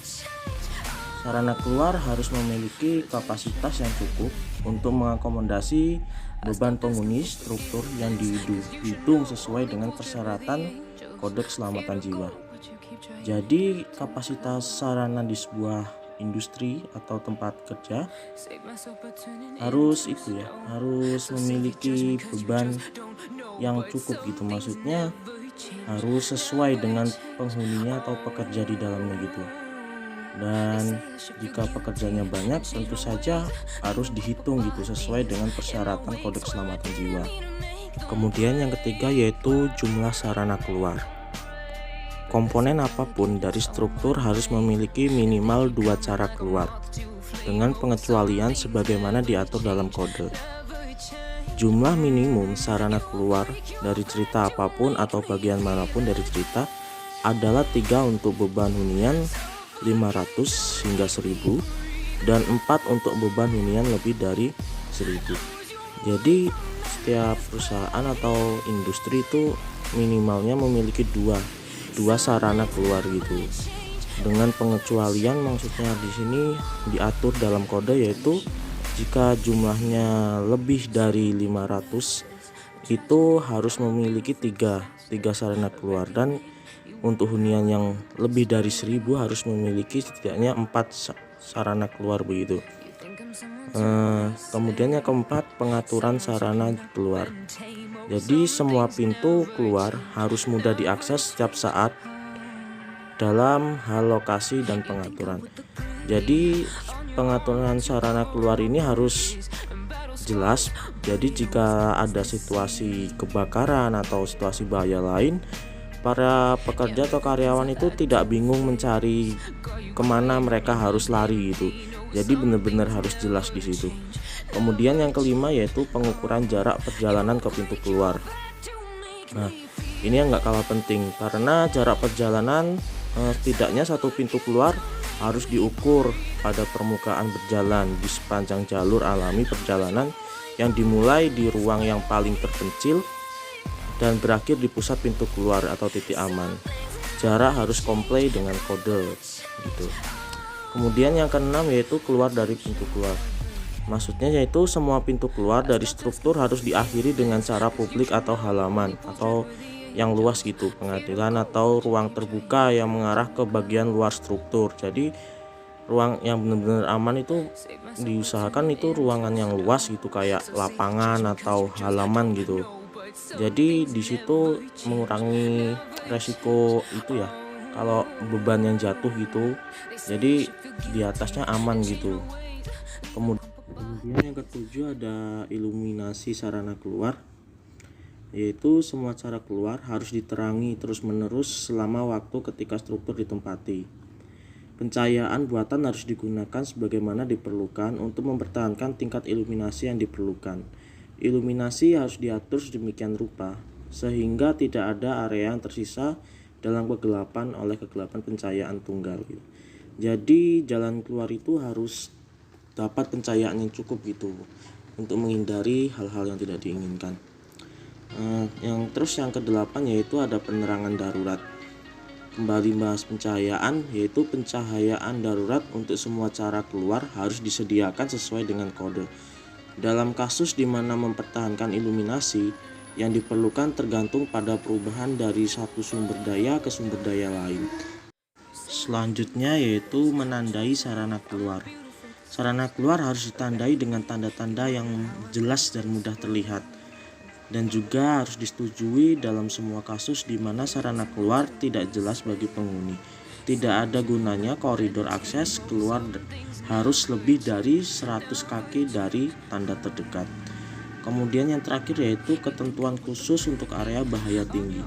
Sarana keluar harus memiliki kapasitas yang cukup untuk mengakomodasi beban penghuni struktur yang dihitung sesuai dengan persyaratan kode keselamatan jiwa. Jadi kapasitas sarana di sebuah industri atau tempat kerja harus memiliki beban yang cukup gitu, maksudnya harus sesuai dengan penghuninya atau pekerja di dalamnya gitu. Dan jika pekerjanya banyak tentu saja harus dihitung gitu sesuai dengan persyaratan kode keselamatan jiwa. Kemudian yang ketiga yaitu jumlah sarana keluar. Komponen apapun dari struktur harus memiliki minimal 2 cara keluar dengan pengecualian sebagaimana diatur dalam kode. Jumlah minimum sarana keluar dari cerita apapun atau bagian manapun dari cerita adalah 3 untuk beban hunian 500 hingga 1000 dan 4 untuk beban hunian lebih dari 1000. Jadi setiap perusahaan atau industri itu minimalnya memiliki dua sarana keluar gitu. Dengan pengecualian maksudnya di sini diatur dalam kode yaitu jika jumlahnya lebih dari 500 itu harus memiliki tiga sarana keluar, dan untuk hunian yang lebih dari 1000 harus memiliki setidaknya 4 sarana keluar begitu. Kemudian yang keempat, pengaturan sarana keluar. Jadi semua pintu keluar harus mudah diakses setiap saat dalam hal lokasi dan pengaturan. Jadi pengaturan sarana keluar ini harus jelas. Jadi jika ada situasi kebakaran atau situasi bahaya lain, para pekerja atau karyawan itu tidak bingung mencari kemana mereka harus lari gitu. Jadi benar-benar harus jelas di situ. Kemudian yang kelima yaitu pengukuran jarak perjalanan ke pintu keluar. Nah, ini yang nggak kalah penting karena jarak perjalanan setidaknya satu pintu keluar harus diukur pada permukaan berjalan di sepanjang jalur alami perjalanan yang dimulai di ruang yang paling terpencil dan berakhir di pusat pintu keluar atau titik aman. Jarak harus komplai dengan kode gitu. Kemudian yang keenam yaitu keluar dari pintu keluar. Maksudnya yaitu semua pintu keluar dari struktur harus diakhiri dengan cara publik atau halaman atau yang luas gitu, pengadilan atau ruang terbuka yang mengarah ke bagian luar struktur. Jadi ruang yang benar-benar aman itu diusahakan itu ruangan yang luas gitu, kayak lapangan atau halaman gitu. Jadi di situ mengurangi resiko itu ya, kalau beban yang jatuh gitu, jadi di atasnya aman gitu. Kemudian yang ketujuh ada iluminasi sarana keluar, yaitu semua cara keluar harus diterangi terus-menerus selama waktu ketika struktur ditempati. Pencahayaan buatan harus digunakan sebagaimana diperlukan untuk mempertahankan tingkat iluminasi yang diperlukan. Iluminasi harus diatur sedemikian rupa sehingga tidak ada area yang tersisa dalam kegelapan oleh kegelapan pencahayaan tunggal gitu. Jadi jalan keluar itu harus dapat pencahayaan yang cukup gitu untuk menghindari hal-hal yang tidak diinginkan. Yang kedelapan yaitu ada penerangan darurat. Kembali bahas pencahayaan, yaitu pencahayaan darurat untuk semua cara keluar harus disediakan sesuai dengan kode. Dalam kasus di mana mempertahankan iluminasi, yang diperlukan tergantung pada perubahan dari satu sumber daya ke sumber daya lain. Selanjutnya yaitu menandai sarana keluar. Sarana keluar harus ditandai dengan tanda-tanda yang jelas dan mudah terlihat, dan juga harus disetujui dalam semua kasus di mana sarana keluar tidak jelas bagi penghuni. Tidak ada gunanya koridor akses keluar harus lebih dari 100 kaki dari tanda terdekat. Kemudian yang terakhir yaitu ketentuan khusus untuk area bahaya tinggi.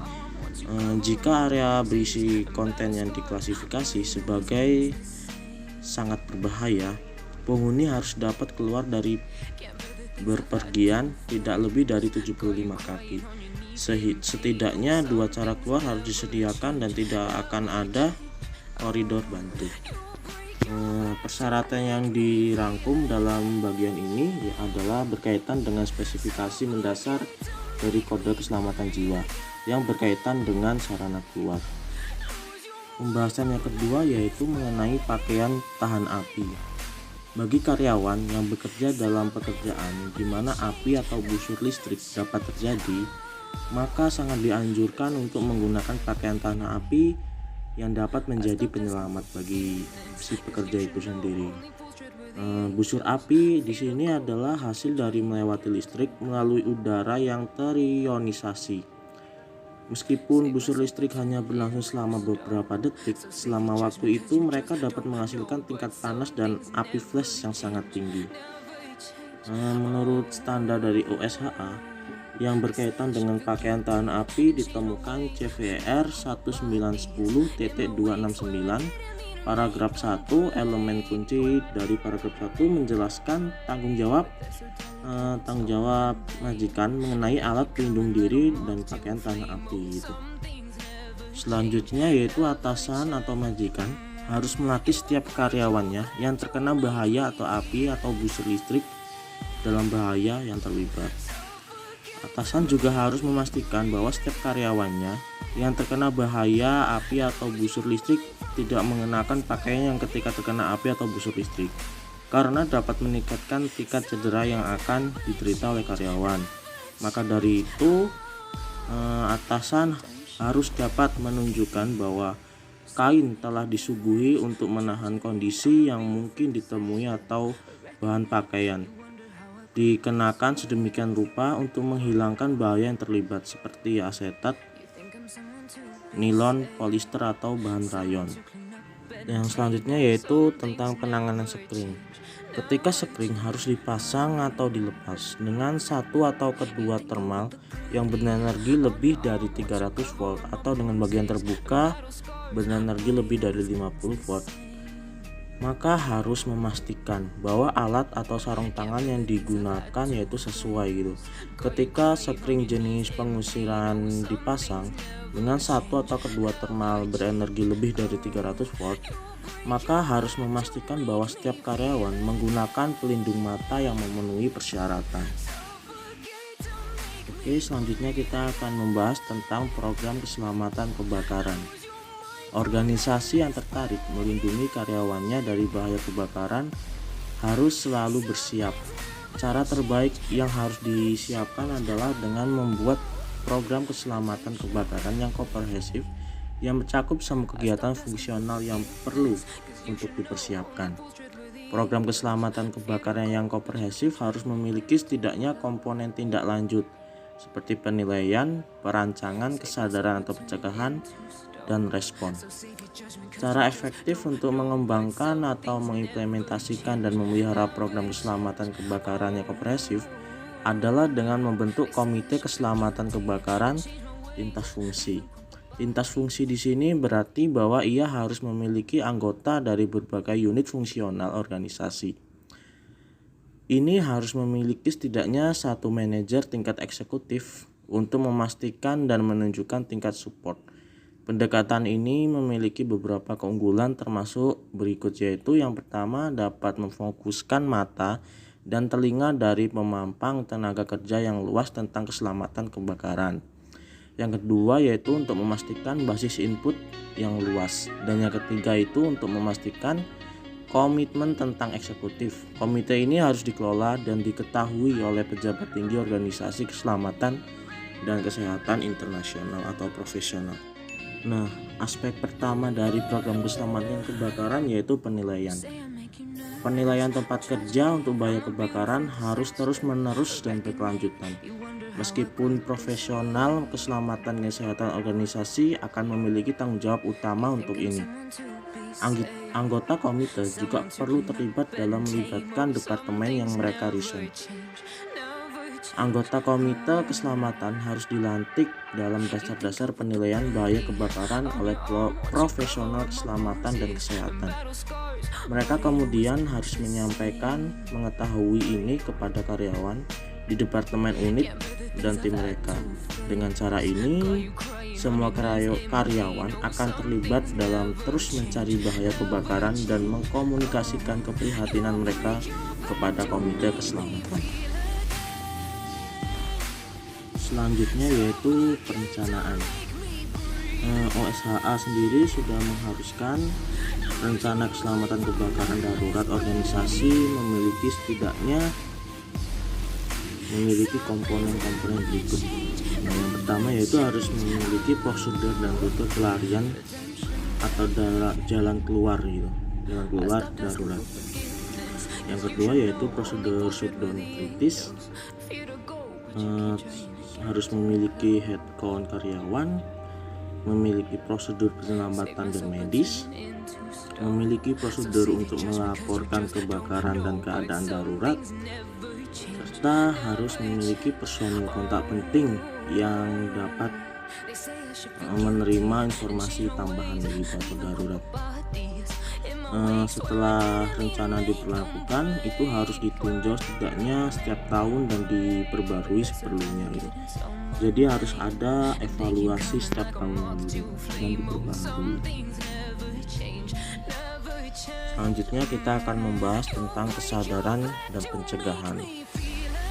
Jika area berisi konten yang diklasifikasi sebagai sangat berbahaya, penghuni harus dapat keluar dari berpergian tidak lebih dari 75 kaki. Setidaknya 2 cara keluar harus disediakan dan tidak akan ada koridor bantu. Persyaratan yang dirangkum dalam bagian ini adalah berkaitan dengan spesifikasi mendasar dari kode keselamatan jiwa yang berkaitan dengan sarana keluar. Pembahasan yang kedua yaitu mengenai pakaian tahan api. Bagi karyawan yang bekerja dalam pekerjaan di mana api atau busur listrik dapat terjadi, maka sangat dianjurkan untuk menggunakan pakaian tahan api yang dapat menjadi penyelamat bagi si pekerja itu sendiri. Busur api di sini adalah hasil dari melewati listrik melalui udara yang terionisasi. Meskipun busur listrik hanya berlangsung selama beberapa detik, selama waktu itu mereka dapat menghasilkan tingkat panas dan api flash yang sangat tinggi. Menurut standar dari OSHA yang berkaitan dengan pakaian tahan api ditemukan CVR 1910.269 paragraf 1 elemen kunci dari paragraf 1 menjelaskan tanggung jawab majikan mengenai alat pelindung diri dan pakaian tahan api gitu. Selanjutnya yaitu atasan atau majikan harus melatih setiap karyawannya yang terkena bahaya atau api atau busur listrik dalam bahaya yang terlibat. Atasan juga harus memastikan bahwa setiap karyawannya yang terkena bahaya api atau busur listrik tidak mengenakan pakaian yang ketika terkena api atau busur listrik, karena dapat meningkatkan tingkat cedera yang akan diderita oleh karyawan. Maka dari itu atasan harus dapat menunjukkan bahwa kain telah disuguhi untuk menahan kondisi yang mungkin ditemui atau bahan pakaian dikenakan sedemikian rupa untuk menghilangkan bahaya yang terlibat seperti asetat, nilon, polister atau bahan rayon. Yang selanjutnya yaitu tentang penanganan sekring. Ketika sekring harus dipasang atau dilepas dengan satu atau kedua thermal yang berenergi lebih dari 300 volt atau dengan bagian terbuka berenergi lebih dari 50 volt, maka harus memastikan bahwa alat atau sarung tangan yang digunakan yaitu sesuai gitu. Ketika sekring jenis pengusiran dipasang dengan satu atau kedua thermal berenergi lebih dari 300 volt, maka harus memastikan bahwa setiap karyawan menggunakan pelindung mata yang memenuhi persyaratan. Oke, selanjutnya kita akan membahas tentang program keselamatan kebakaran. Organisasi yang tertarik melindungi karyawannya dari bahaya kebakaran harus selalu bersiap. Cara terbaik yang harus disiapkan adalah dengan membuat program keselamatan kebakaran yang komprehensif yang mencakup semua kegiatan fungsional yang perlu untuk dipersiapkan. Program keselamatan kebakaran yang komprehensif harus memiliki setidaknya komponen tindak lanjut seperti penilaian, perancangan, kesadaran atau pencegahan, dan respon. Cara efektif untuk mengembangkan atau mengimplementasikan dan memelihara program keselamatan kebakaran yang komprehensif adalah dengan membentuk komite keselamatan kebakaran lintas fungsi Lintas fungsi di sini berarti bahwa ia harus memiliki anggota dari berbagai unit fungsional organisasi. Ini harus memiliki setidaknya satu manajer tingkat eksekutif untuk memastikan dan menunjukkan tingkat support. Pendekatan ini memiliki beberapa keunggulan termasuk berikut, yaitu yang pertama dapat memfokuskan mata dan telinga dari pemampang tenaga kerja yang luas tentang keselamatan kebakaran. Yang kedua yaitu untuk memastikan basis input yang luas, dan yang ketiga itu untuk memastikan komitmen tentang eksekutif. Komite ini harus dikelola dan diketahui oleh pejabat tinggi organisasi keselamatan dan kesehatan internasional atau profesional. Nah, aspek pertama dari program keselamatan kebakaran yaitu penilaian. Penilaian tempat kerja untuk bahaya kebakaran harus terus-menerus dan berkelanjutan. Meskipun profesional keselamatan dan kesehatan organisasi akan memiliki tanggung jawab utama untuk ini. Anggota komite juga perlu terlibat dalam melibatkan departemen yang mereka research. Anggota komite keselamatan harus dilantik dalam dasar-dasar penilaian bahaya kebakaran oleh profesional keselamatan dan kesehatan. Mereka kemudian harus menyampaikan mengetahui ini kepada karyawan di departemen unit dan tim mereka. Dengan cara ini, semua karyawan akan terlibat dalam terus mencari bahaya kebakaran dan mengkomunikasikan keprihatinan mereka kepada komite keselamatan. Selanjutnya yaitu perencanaan. OSHA sendiri sudah mengharuskan rencana keselamatan kebakaran darurat organisasi memiliki komponen-komponen berikut. Yang pertama yaitu harus memiliki prosedur dan rute pelarian atau jalan keluar darurat. Yang kedua yaitu prosedur shutdown kritis, harus memiliki head count karyawan, memiliki prosedur penyelamatan dan medis, memiliki prosedur untuk melaporkan kebakaran dan keadaan darurat, serta harus memiliki personil kontak penting yang dapat menerima informasi tambahan dari batu darurat. Setelah rencana diberlakukan, itu harus ditinjau setidaknya setiap tahun dan diperbarui seperlunya gitu. Jadi harus ada evaluasi setiap tahun dan diperbarui. Selanjutnya kita akan membahas tentang kesadaran dan pencegahan.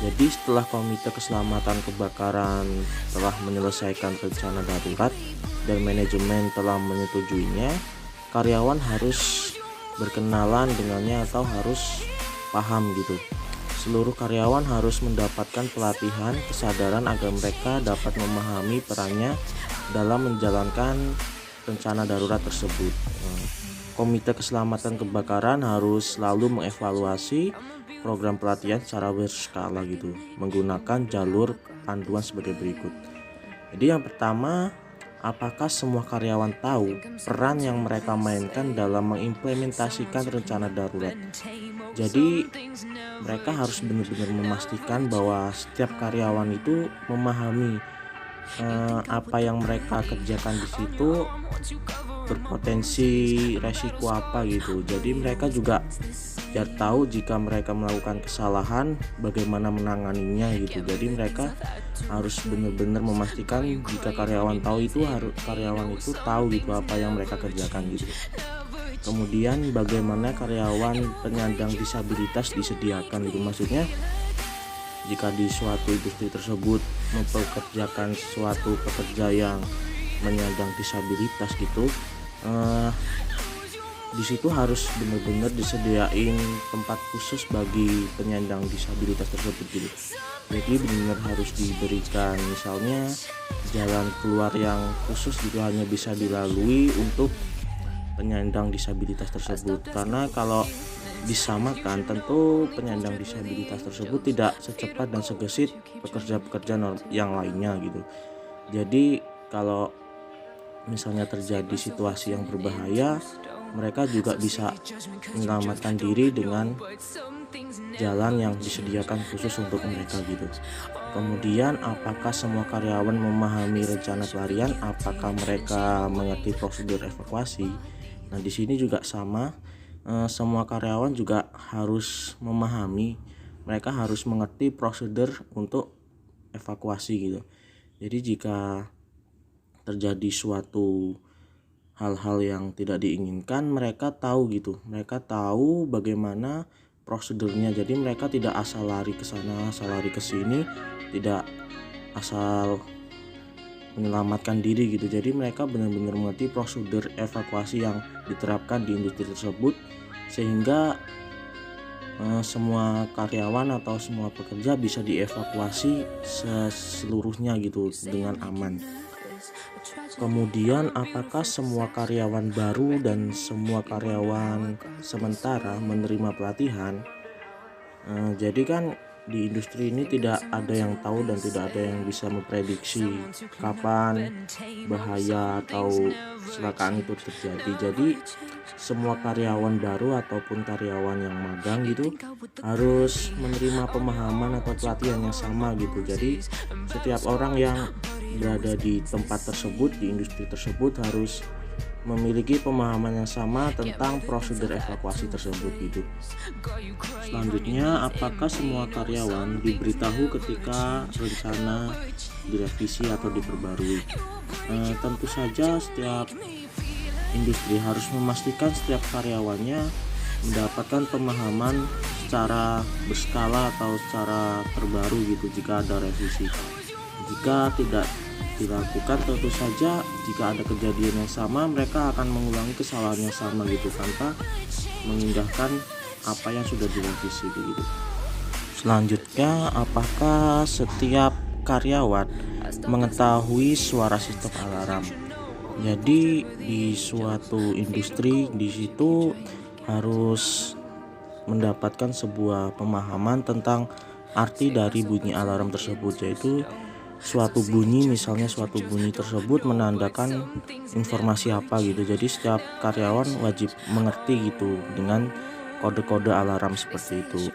Jadi setelah komite keselamatan kebakaran telah menyelesaikan rencana darurat dan manajemen telah menyetujuinya, karyawan harus berkenalan dengannya atau harus paham gitu. Seluruh karyawan harus mendapatkan pelatihan kesadaran agar mereka dapat memahami perannya dalam menjalankan rencana darurat tersebut. Komite keselamatan kebakaran harus selalu mengevaluasi program pelatihan secara berskala gitu, menggunakan jalur panduan sebagai berikut. Jadi yang pertama, apakah semua karyawan tahu peran yang mereka mainkan dalam mengimplementasikan rencana darurat? Jadi mereka harus benar-benar memastikan bahwa setiap karyawan itu memahami apa yang mereka kerjakan di situ berpotensi resiko apa gitu. Jadi mereka juga biar tahu jika mereka melakukan kesalahan bagaimana menanganinya gitu. Jadi mereka harus benar-benar memastikan jika karyawan tahu itu tahu gitu apa yang mereka kerjakan gitu. Kemudian bagaimana karyawan penyandang disabilitas disediakan gitu, maksudnya jika di suatu industri tersebut mempekerjakan suatu pekerja yang menyandang disabilitas gitu, di situ harus benar-benar disediain tempat khusus bagi penyandang disabilitas tersebut gitu. Jadi benar harus diberikan misalnya jalan keluar yang khusus juga hanya bisa dilalui untuk penyandang disabilitas tersebut, karena kalau disamakan tentu penyandang disabilitas tersebut tidak secepat dan segesit pekerja-pekerja yang lainnya gitu. Jadi kalau misalnya terjadi situasi yang berbahaya, mereka juga bisa menyelamatkan diri dengan jalan yang disediakan khusus untuk mereka gitu. Kemudian apakah semua karyawan memahami rencana pelarian? Apakah mereka mengerti prosedur evakuasi? Nah, di sini juga sama, semua karyawan juga harus memahami, mereka harus mengerti prosedur untuk evakuasi gitu. Jadi jika terjadi suatu hal-hal yang tidak diinginkan, mereka tahu gitu, mereka tahu bagaimana prosedurnya. Jadi mereka tidak asal lari ke sana, asal lari ke sini, tidak asal menyelamatkan diri gitu. Jadi mereka benar-benar mengerti prosedur evakuasi yang diterapkan di industri tersebut, sehingga semua karyawan atau semua pekerja bisa dievakuasi seluruhnya gitu dengan aman. Kemudian apakah semua karyawan baru dan semua karyawan sementara menerima pelatihan? Jadi kan di industri ini tidak ada yang tahu dan tidak ada yang bisa memprediksi kapan bahaya atau kecelakaan itu terjadi. Jadi semua karyawan baru ataupun karyawan yang magang gitu harus menerima pemahaman atau pelatihan yang sama gitu. Jadi setiap orang yang berada di tempat tersebut, di industri tersebut, harus memiliki pemahaman yang sama tentang prosedur evakuasi tersebut gitu. Selanjutnya, apakah semua karyawan diberitahu ketika rencana direvisi atau diperbarui? Tentu saja setiap industri harus memastikan setiap karyawannya mendapatkan pemahaman secara berskala atau secara terbaru gitu jika ada revisi. Jika tidak dilakukan, tentu saja jika ada kejadian yang sama, mereka akan mengulangi kesalahan yang sama gitu tanpa mengindahkan apa yang sudah direvisi gitu. Selanjutnya, apakah setiap karyawan mengetahui suara sistem alarm? Jadi di suatu industri di situ harus mendapatkan sebuah pemahaman tentang arti dari bunyi alarm tersebut, yaitu suatu bunyi, misalnya suatu bunyi tersebut menandakan informasi apa gitu. Jadi setiap karyawan wajib mengerti gitu dengan kode-kode alarm seperti itu.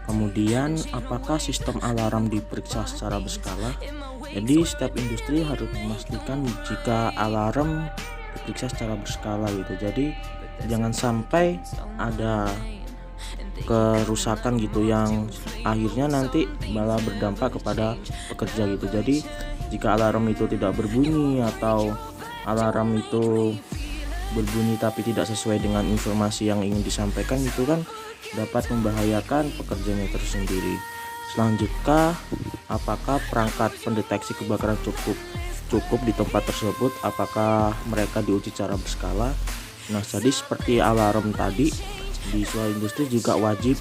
Kemudian apakah sistem alarm diperiksa secara berskala? Jadi setiap industri harus memastikan jika alarm diperiksa secara berskala gitu. Jadi jangan sampai ada kerusakan gitu yang akhirnya nanti malah berdampak kepada pekerja gitu. Jadi jika alarm itu tidak berbunyi atau alarm itu berbunyi tapi tidak sesuai dengan informasi yang ingin disampaikan, itu kan dapat membahayakan pekerjanya tersendiri. Selanjutnya, apakah perangkat pendeteksi kebakaran cukup di tempat tersebut? Apakah mereka diuji secara berskala? Nah, jadi seperti alarm tadi, di suatu industri juga wajib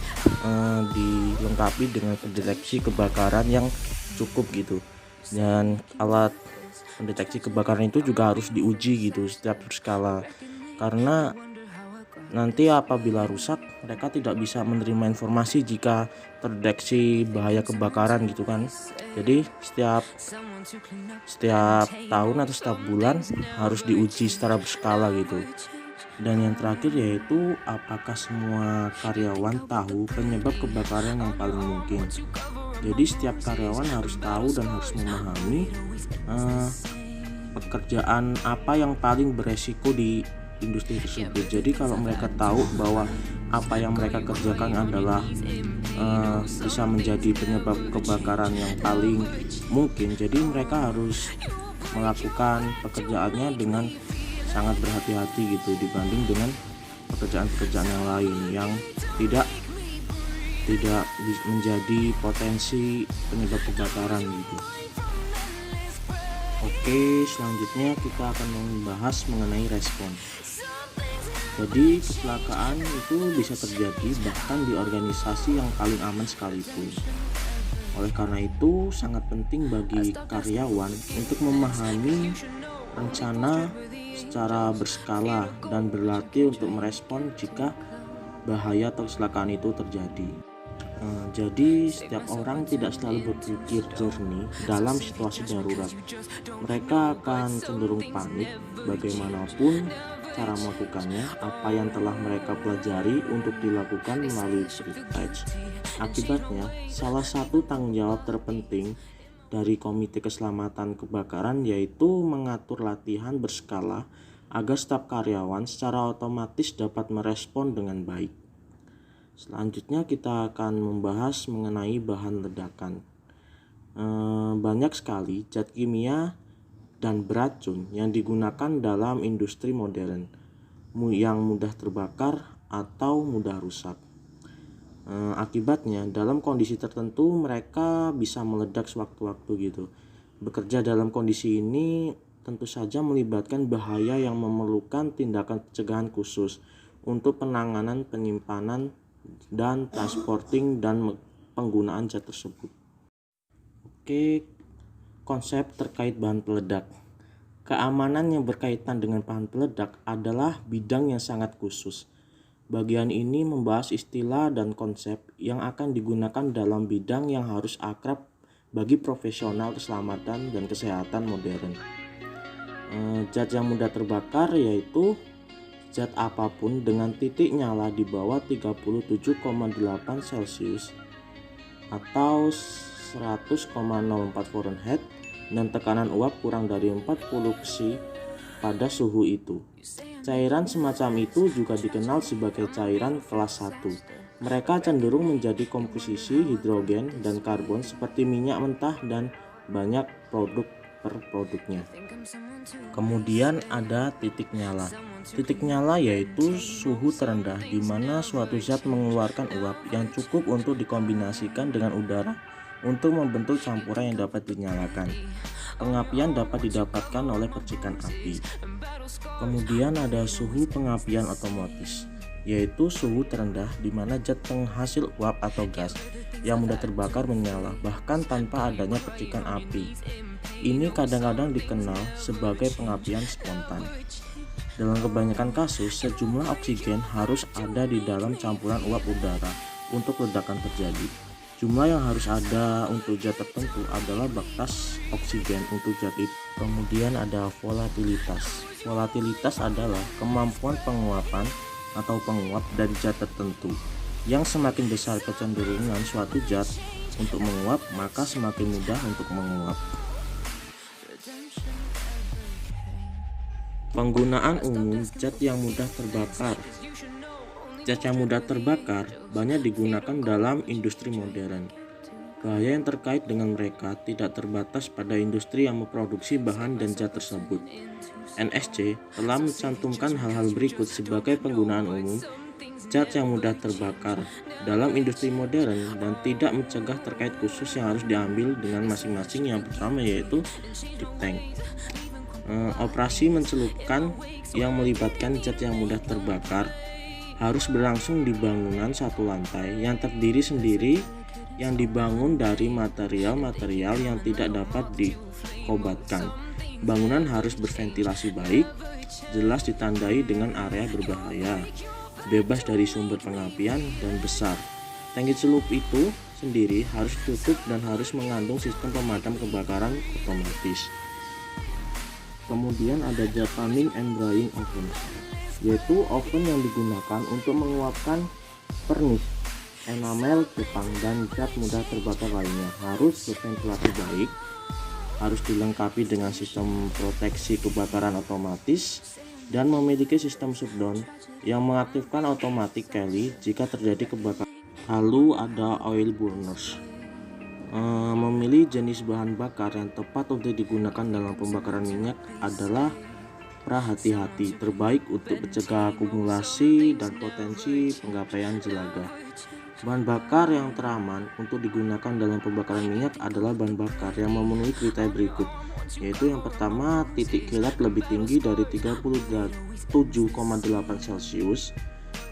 dilengkapi dengan pendeteksi kebakaran yang cukup gitu. Dan alat pendeteksi kebakaran itu juga harus diuji gitu setiap berskala, karena nanti apabila rusak mereka tidak bisa menerima informasi jika terdeteksi bahaya kebakaran gitu kan. Jadi setiap tahun atau setiap bulan harus diuji secara berskala gitu. Dan yang terakhir yaitu apakah semua karyawan tahu penyebab kebakaran yang paling mungkin. Jadi setiap karyawan harus tahu dan harus memahami pekerjaan apa yang paling beresiko di industri tersebut. Jadi kalau mereka tahu bahwa apa yang mereka kerjakan adalah bisa menjadi penyebab kebakaran yang paling mungkin, jadi mereka harus melakukan pekerjaannya dengan sangat berhati-hati gitu dibanding dengan pekerjaan-pekerjaan yang lain yang tidak menjadi potensi penyebab kebakaran gitu. Oke, selanjutnya kita akan membahas mengenai respon. Jadi kecelakaan itu bisa terjadi bahkan di organisasi yang paling aman sekalipun. Oleh karena itu sangat penting bagi karyawan untuk memahami rencana secara berskala dan berlatih untuk merespon jika bahaya atau kecelakaan itu terjadi. Jadi setiap orang tidak selalu berpikir jernih dalam situasi darurat. Mereka akan cenderung panik bagaimanapun cara melakukannya, apa yang telah mereka pelajari untuk dilakukan melalui pre-test. Akibatnya, salah satu tanggung jawab terpenting dari Komite Keselamatan Kebakaran yaitu mengatur latihan berskala agar staf karyawan secara otomatis dapat merespon dengan baik. Selanjutnya kita akan membahas mengenai bahan ledakan. Banyak sekali zat kimia dan beracun yang digunakan dalam industri modern yang mudah terbakar atau mudah rusak. Akibatnya dalam kondisi tertentu mereka bisa meledak sewaktu-waktu gitu. Bekerja dalam kondisi ini tentu saja melibatkan bahaya yang memerlukan tindakan pencegahan khusus untuk penanganan, penyimpanan, dan transporting dan penggunaan zat tersebut. Oke, konsep terkait bahan peledak. Keamanan yang berkaitan dengan bahan peledak adalah bidang yang sangat khusus. Bagian ini membahas istilah dan konsep yang akan digunakan dalam bidang yang harus akrab bagi profesional keselamatan dan kesehatan modern. Zat yang mudah terbakar yaitu zat apapun dengan titik nyala di bawah 37,8 Celcius atau 100,04 Fahrenheit dan tekanan uap kurang dari 40 psi pada suhu itu. Cairan semacam itu juga dikenal sebagai cairan kelas 1. Mereka cenderung menjadi komposisi hidrogen dan karbon seperti minyak mentah dan banyak produk per produknya. Kemudian ada titik nyala. Titik nyala yaitu suhu terendah di mana suatu zat mengeluarkan uap yang cukup untuk dikombinasikan dengan udara untuk membentuk campuran yang dapat dinyalakan. Pengapian dapat didapatkan oleh percikan api. Kemudian ada suhu pengapian otomatis, yaitu suhu terendah di mana zat penghasil uap atau gas yang mudah terbakar menyala bahkan tanpa adanya percikan api. Ini kadang-kadang dikenal sebagai pengapian spontan. Dalam kebanyakan kasus, sejumlah oksigen harus ada di dalam campuran uap udara untuk ledakan terjadi. Jumlah yang harus ada untuk zat tertentu adalah batas oksigen untuk zat itu. Kemudian ada volatilitas. Volatilitas adalah kemampuan penguapan atau penguap dari zat tertentu. Yang semakin besar kecenderungan suatu zat untuk menguap, maka semakin mudah untuk menguap. Penggunaan umum zat yang mudah terbakar. Zat yang mudah terbakar banyak digunakan dalam industri modern. Bahaya yang terkait dengan mereka tidak terbatas pada industri yang memproduksi bahan dan zat tersebut. NSC telah mencantumkan hal-hal berikut sebagai penggunaan umum zat yang mudah terbakar dalam industri modern dan tidak mencegah terkait khusus yang harus diambil dengan masing-masing. Yang pertama yaitu deep tank. Operasi mencelupkan yang melibatkan zat yang mudah terbakar harus berlangsung di bangunan satu lantai yang terdiri sendiri yang dibangun dari material-material yang tidak dapat dikobatkan. Bangunan harus berventilasi baik, jelas ditandai dengan area berbahaya, bebas dari sumber pengapian dan besar. Tangki celup itu sendiri harus tutup dan harus mengandung sistem pemadam kebakaran otomatis. Kemudian ada Japanese and drying oven, yaitu oven yang digunakan untuk menguapkan pernis, enamel Jepang dan zat mudah terbakar lainnya. Harus berventilasi baik, harus dilengkapi dengan sistem proteksi kebakaran otomatis dan memiliki sistem shutdown yang mengaktifkan automatic Kelly jika terjadi kebakaran. Lalu ada oil burners. Memilih jenis bahan bakar yang tepat untuk digunakan dalam pembakaran minyak adalah hati-hati terbaik untuk mencegah akumulasi dan potensi penggapaian jelaga. Bahan bakar yang teraman untuk digunakan dalam pembakaran minyak adalah bahan bakar yang memenuhi kriteria berikut, yaitu yang pertama, titik kilat lebih tinggi dari 37,8 Celcius,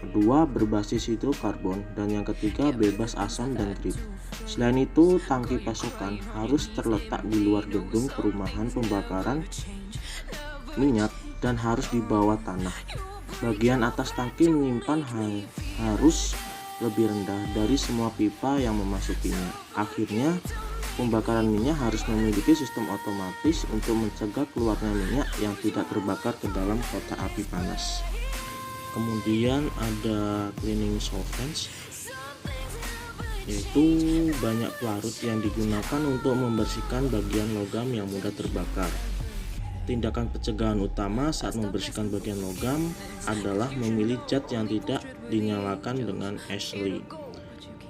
kedua, berbasis hidrokarbon, dan yang ketiga, bebas asam dan grit. Selain itu, tangki pasokan harus terletak di luar gedung perumahan pembakaran minyak dan harus di bawah tanah. Bagian atas tangki menyimpan harus lebih rendah dari semua pipa yang memasukinya. Akhirnya, pembakaran minyak harus memiliki sistem otomatis untuk mencegah keluarnya minyak yang tidak terbakar ke dalam kotak api panas. Kemudian ada cleaning solvents, yaitu banyak pelarut yang digunakan untuk membersihkan bagian logam yang mudah terbakar. Tindakan pencegahan utama saat membersihkan bagian logam adalah memilih zat yang tidak dinyalakan dengan Ashley.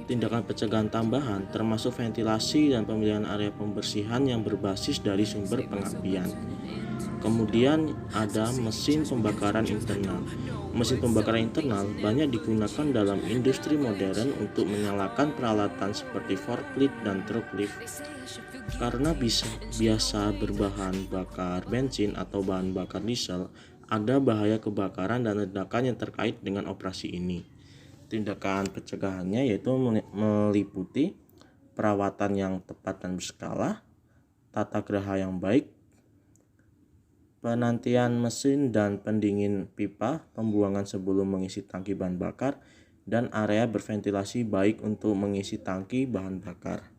Tindakan pencegahan tambahan termasuk ventilasi dan pemilihan area pembersihan yang berbasis dari sumber pengapian. Kemudian ada mesin pembakaran internal. Mesin pembakaran internal banyak digunakan dalam industri modern untuk menyalakan peralatan seperti forklift dan truk lift. Karena biasa berbahan bakar bensin atau bahan bakar diesel, ada bahaya kebakaran dan ledakan yang terkait dengan operasi ini. Tindakan pencegahannya yaitu meliputi perawatan yang tepat dan berskala, tata geraha yang baik, penantian mesin dan pendingin pipa, pembuangan sebelum mengisi tangki bahan bakar, dan area berventilasi baik untuk mengisi tangki bahan bakar.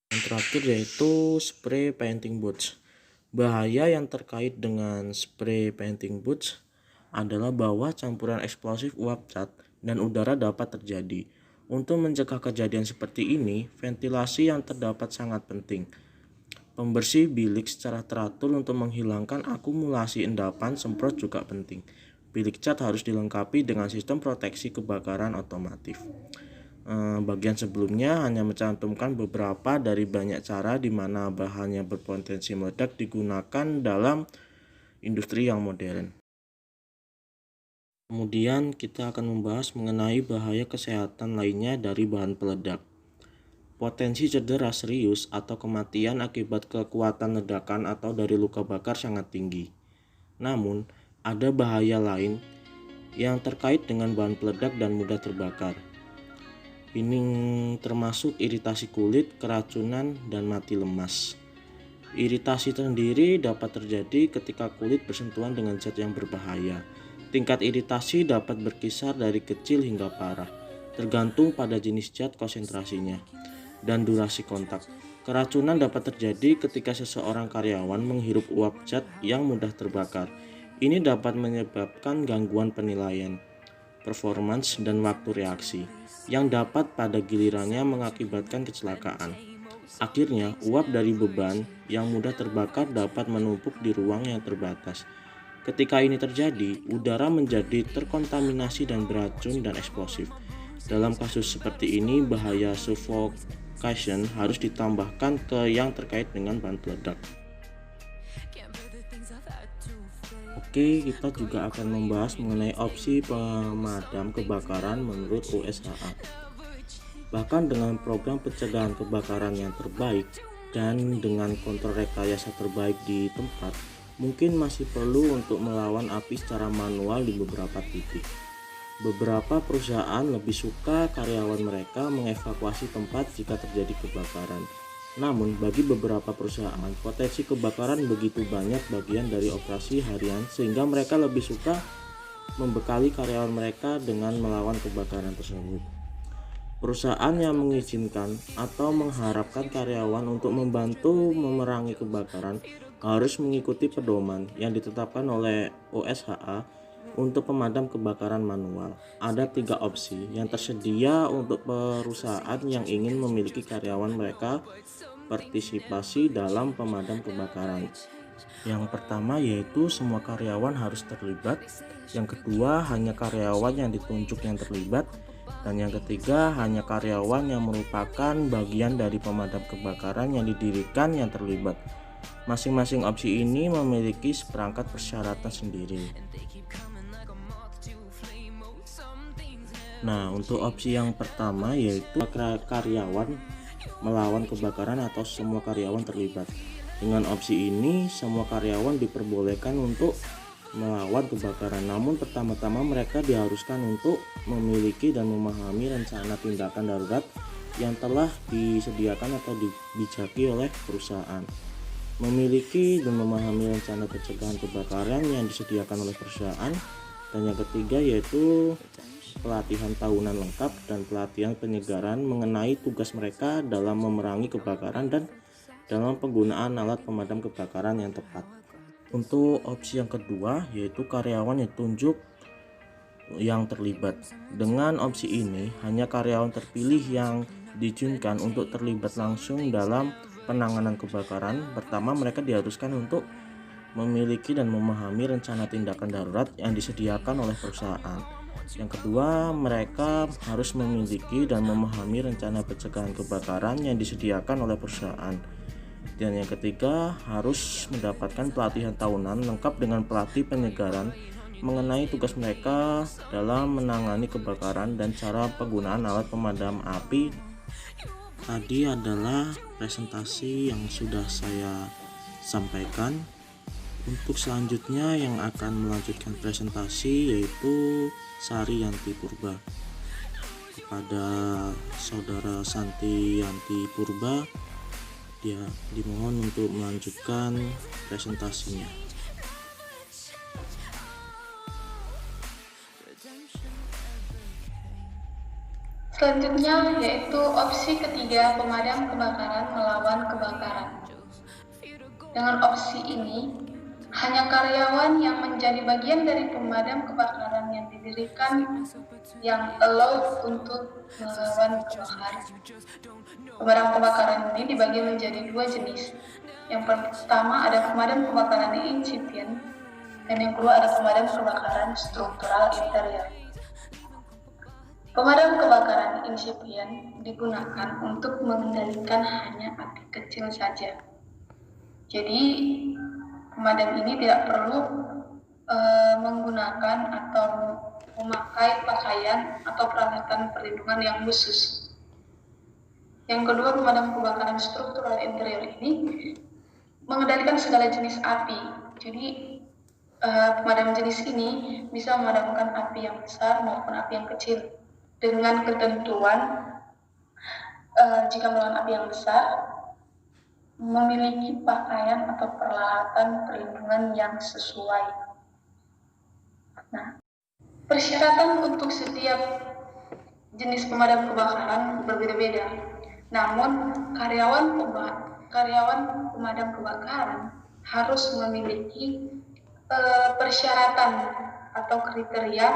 Yang terakhir yaitu spray painting boots. Bahaya yang terkait dengan spray painting boots adalah bahwa campuran eksplosif uap cat dan udara dapat terjadi. Untuk mencegah kejadian seperti ini, ventilasi yang terdapat sangat penting. Pembersih bilik secara teratur untuk menghilangkan akumulasi endapan semprot juga penting. Bilik cat harus dilengkapi dengan sistem proteksi kebakaran otomatis. Bagian sebelumnya hanya mencantumkan beberapa dari banyak cara di mana bahan yang berpotensi meledak digunakan dalam industri yang modern. Kemudian kita akan membahas mengenai bahaya kesehatan lainnya dari bahan peledak. Potensi cedera serius atau kematian akibat kekuatan ledakan atau dari luka bakar sangat tinggi. Namun, ada bahaya lain yang terkait dengan bahan peledak dan mudah terbakar. Ini termasuk iritasi kulit, keracunan, dan mati lemas. Iritasi sendiri dapat terjadi ketika kulit bersentuhan dengan zat yang berbahaya. Tingkat iritasi dapat berkisar dari kecil hingga parah, tergantung pada jenis zat, konsentrasinya, dan durasi kontak. Keracunan dapat terjadi ketika seseorang karyawan menghirup uap zat yang mudah terbakar. Ini dapat menyebabkan gangguan penilaian, performance, dan waktu reaksi, yang dapat pada gilirannya mengakibatkan kecelakaan. Akhirnya, uap dari beban yang mudah terbakar dapat menumpuk di ruang yang terbatas. Ketika ini terjadi, udara menjadi terkontaminasi dan beracun dan eksplosif. Dalam kasus seperti ini, bahaya suffocation harus ditambahkan ke yang terkait dengan bahan peledak. Oke, kita juga akan membahas mengenai opsi pemadam kebakaran menurut USHA. Bahkan dengan program pencegahan kebakaran yang terbaik dan dengan kontrol rekayasa terbaik di tempat, mungkin masih perlu untuk melawan api secara manual di beberapa titik. Beberapa perusahaan lebih suka karyawan mereka mengevakuasi tempat jika terjadi kebakaran. Namun, bagi beberapa perusahaan, potensi kebakaran begitu banyak bagian dari operasi harian sehingga mereka lebih suka membekali karyawan mereka dengan melawan kebakaran tersebut. Perusahaan yang mengizinkan atau mengharapkan karyawan untuk membantu memerangi kebakaran harus mengikuti pedoman yang ditetapkan oleh USHA untuk pemadam kebakaran manual. Ada 3 opsi yang tersedia untuk perusahaan yang ingin memiliki karyawan mereka partisipasi dalam pemadam kebakaran. Yang pertama yaitu semua karyawan harus terlibat. Yang kedua, hanya karyawan yang ditunjuk yang terlibat. Dan yang ketiga, hanya karyawan yang merupakan bagian dari pemadam kebakaran yang didirikan yang terlibat. Masing-masing opsi ini memiliki seperangkat persyaratan sendiri. Nah, untuk opsi yang pertama yaitu karyawan melawan kebakaran atau semua karyawan terlibat. Dengan opsi ini, semua karyawan diperbolehkan untuk melawan kebakaran. Namun pertama-tama mereka diharuskan untuk memiliki dan memahami rencana tindakan darurat yang telah disediakan atau dibijaki oleh perusahaan. Memiliki dan memahami rencana pencegahan kebakaran yang disediakan oleh perusahaan. Dan yang ketiga yaitu pelatihan tahunan lengkap dan pelatihan penyegaran mengenai tugas mereka dalam memerangi kebakaran dan dalam penggunaan alat pemadam kebakaran yang tepat. Untuk opsi yang kedua yaitu karyawan yang ditunjuk yang terlibat. Dengan opsi ini, hanya karyawan terpilih yang diizinkan untuk terlibat langsung dalam penanganan kebakaran. Pertama, mereka diharuskan untuk memiliki dan memahami rencana tindakan darurat yang disediakan oleh perusahaan. Yang kedua, mereka harus memiliki dan memahami rencana pencegahan kebakaran yang disediakan oleh perusahaan. Dan yang ketiga, harus mendapatkan pelatihan tahunan lengkap dengan pelatih penyegaran mengenai tugas mereka dalam menangani kebakaran dan cara penggunaan alat pemadam api. Tadi adalah presentasi yang sudah saya sampaikan. Untuk selanjutnya yang akan melanjutkan presentasi yaitu Sari Yanti Purba. Kepada saudara Santi Yanti Purba, dia dimohon untuk melanjutkan presentasinya. Selanjutnya yaitu opsi ketiga, pemadam kebakaran melawan kebakaran. Dengan opsi ini, hanya karyawan yang menjadi bagian dari pemadam kebakaran yang didirikan yang allowed untuk melawan kebakaran. Pemadam kebakaran ini dibagi menjadi dua jenis. Yang pertama ada pemadam kebakaran insipien, dan yang kedua ada pemadam kebakaran struktural interior. Pemadam kebakaran insipien digunakan untuk mengendalikan hanya api kecil saja. Jadi pemadam ini tidak perlu menggunakan atau memakai pakaian atau peralatan perlindungan yang khusus. Yang kedua, pemadam kebakaran struktural interior ini mengendalikan segala jenis api. Jadi pemadam jenis ini bisa memadamkan api yang besar maupun api yang kecil dengan ketentuan jika melawan api yang besar memiliki pakaian atau peralatan perlindungan yang sesuai. Nah, persyaratan untuk setiap jenis pemadam kebakaran berbeda-beda. Namun, karyawan pemadam kebakaran harus memiliki persyaratan atau kriteria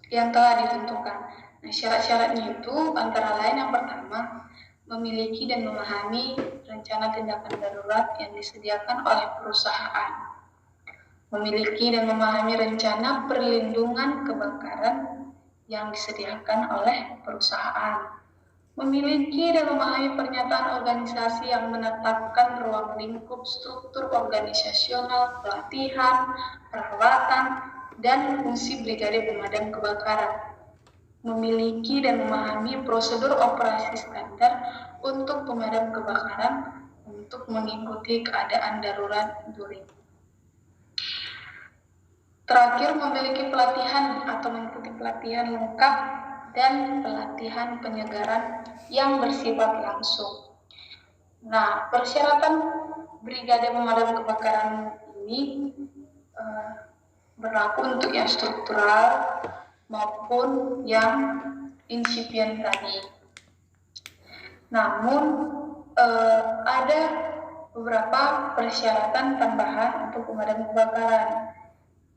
yang telah ditentukan. Nah, syarat-syaratnya itu antara lain yang pertama, memiliki dan memahami rencana tindakan darurat yang disediakan oleh perusahaan, memiliki dan memahami rencana perlindungan kebakaran yang disediakan oleh perusahaan, memiliki dan memahami pernyataan organisasi yang menetapkan ruang lingkup struktur organisasional, pelatihan, perawatan, dan fungsi brigade pemadam kebakaran, memiliki dan memahami prosedur operasi standar untuk pemadam kebakaran untuk mengikuti keadaan darurat during. Terakhir, memiliki pelatihan atau mengikuti pelatihan lengkap dan pelatihan penyegaran yang bersifat langsung. Nah, persyaratan brigade pemadam kebakaran ini berlaku untuk yang struktural maupun yang insipien tadi. Namun ada beberapa persyaratan tambahan untuk pemadam kebakaran.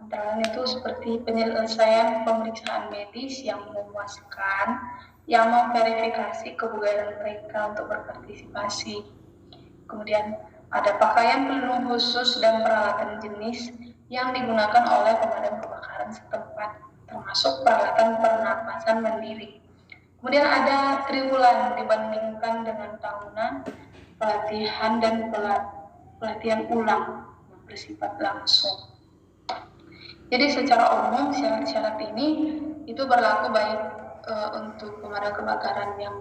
Antara lain itu seperti penyelesaian pemeriksaan medis yang memuaskan, yang memverifikasi kebugaran mereka untuk berpartisipasi. Kemudian ada pakaian pelindung khusus dan peralatan jenis yang digunakan oleh pemadam kebakaran setempat, termasuk peralatan pernapasan mandiri. Kemudian ada triwulan dibandingkan dengan tahunan, pelatihan dan pelatihan ulang yang bersifat langsung. Jadi secara umum syarat-syarat ini itu berlaku baik untuk pemadam kebakaran yang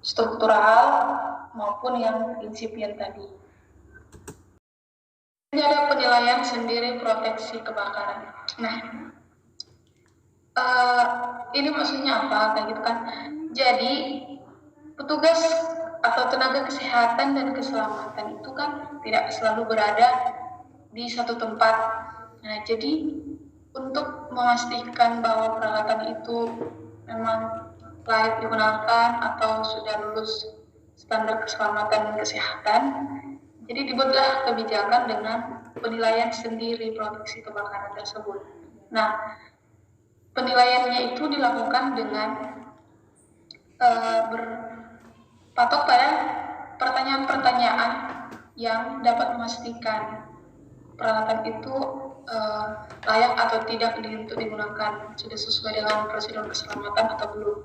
struktural maupun yang insipien tadi. Ini ada penilaian sendiri proteksi kebakaran. Nah, ini maksudnya apa? Kayak gitu kan. Jadi petugas atau tenaga kesehatan dan keselamatan itu kan tidak selalu berada di satu tempat. Nah, jadi untuk memastikan bahwa peralatan itu memang layak digunakan atau sudah lulus standar keselamatan dan kesehatan. Jadi dibuatlah kebijakan dengan penilaian sendiri proteksi kebakaran tersebut. Nah, penilaiannya itu dilakukan dengan berpatok pada pertanyaan-pertanyaan yang dapat memastikan peralatan itu layak atau tidak untuk digunakan, sudah sesuai dengan prosedur keselamatan atau belum.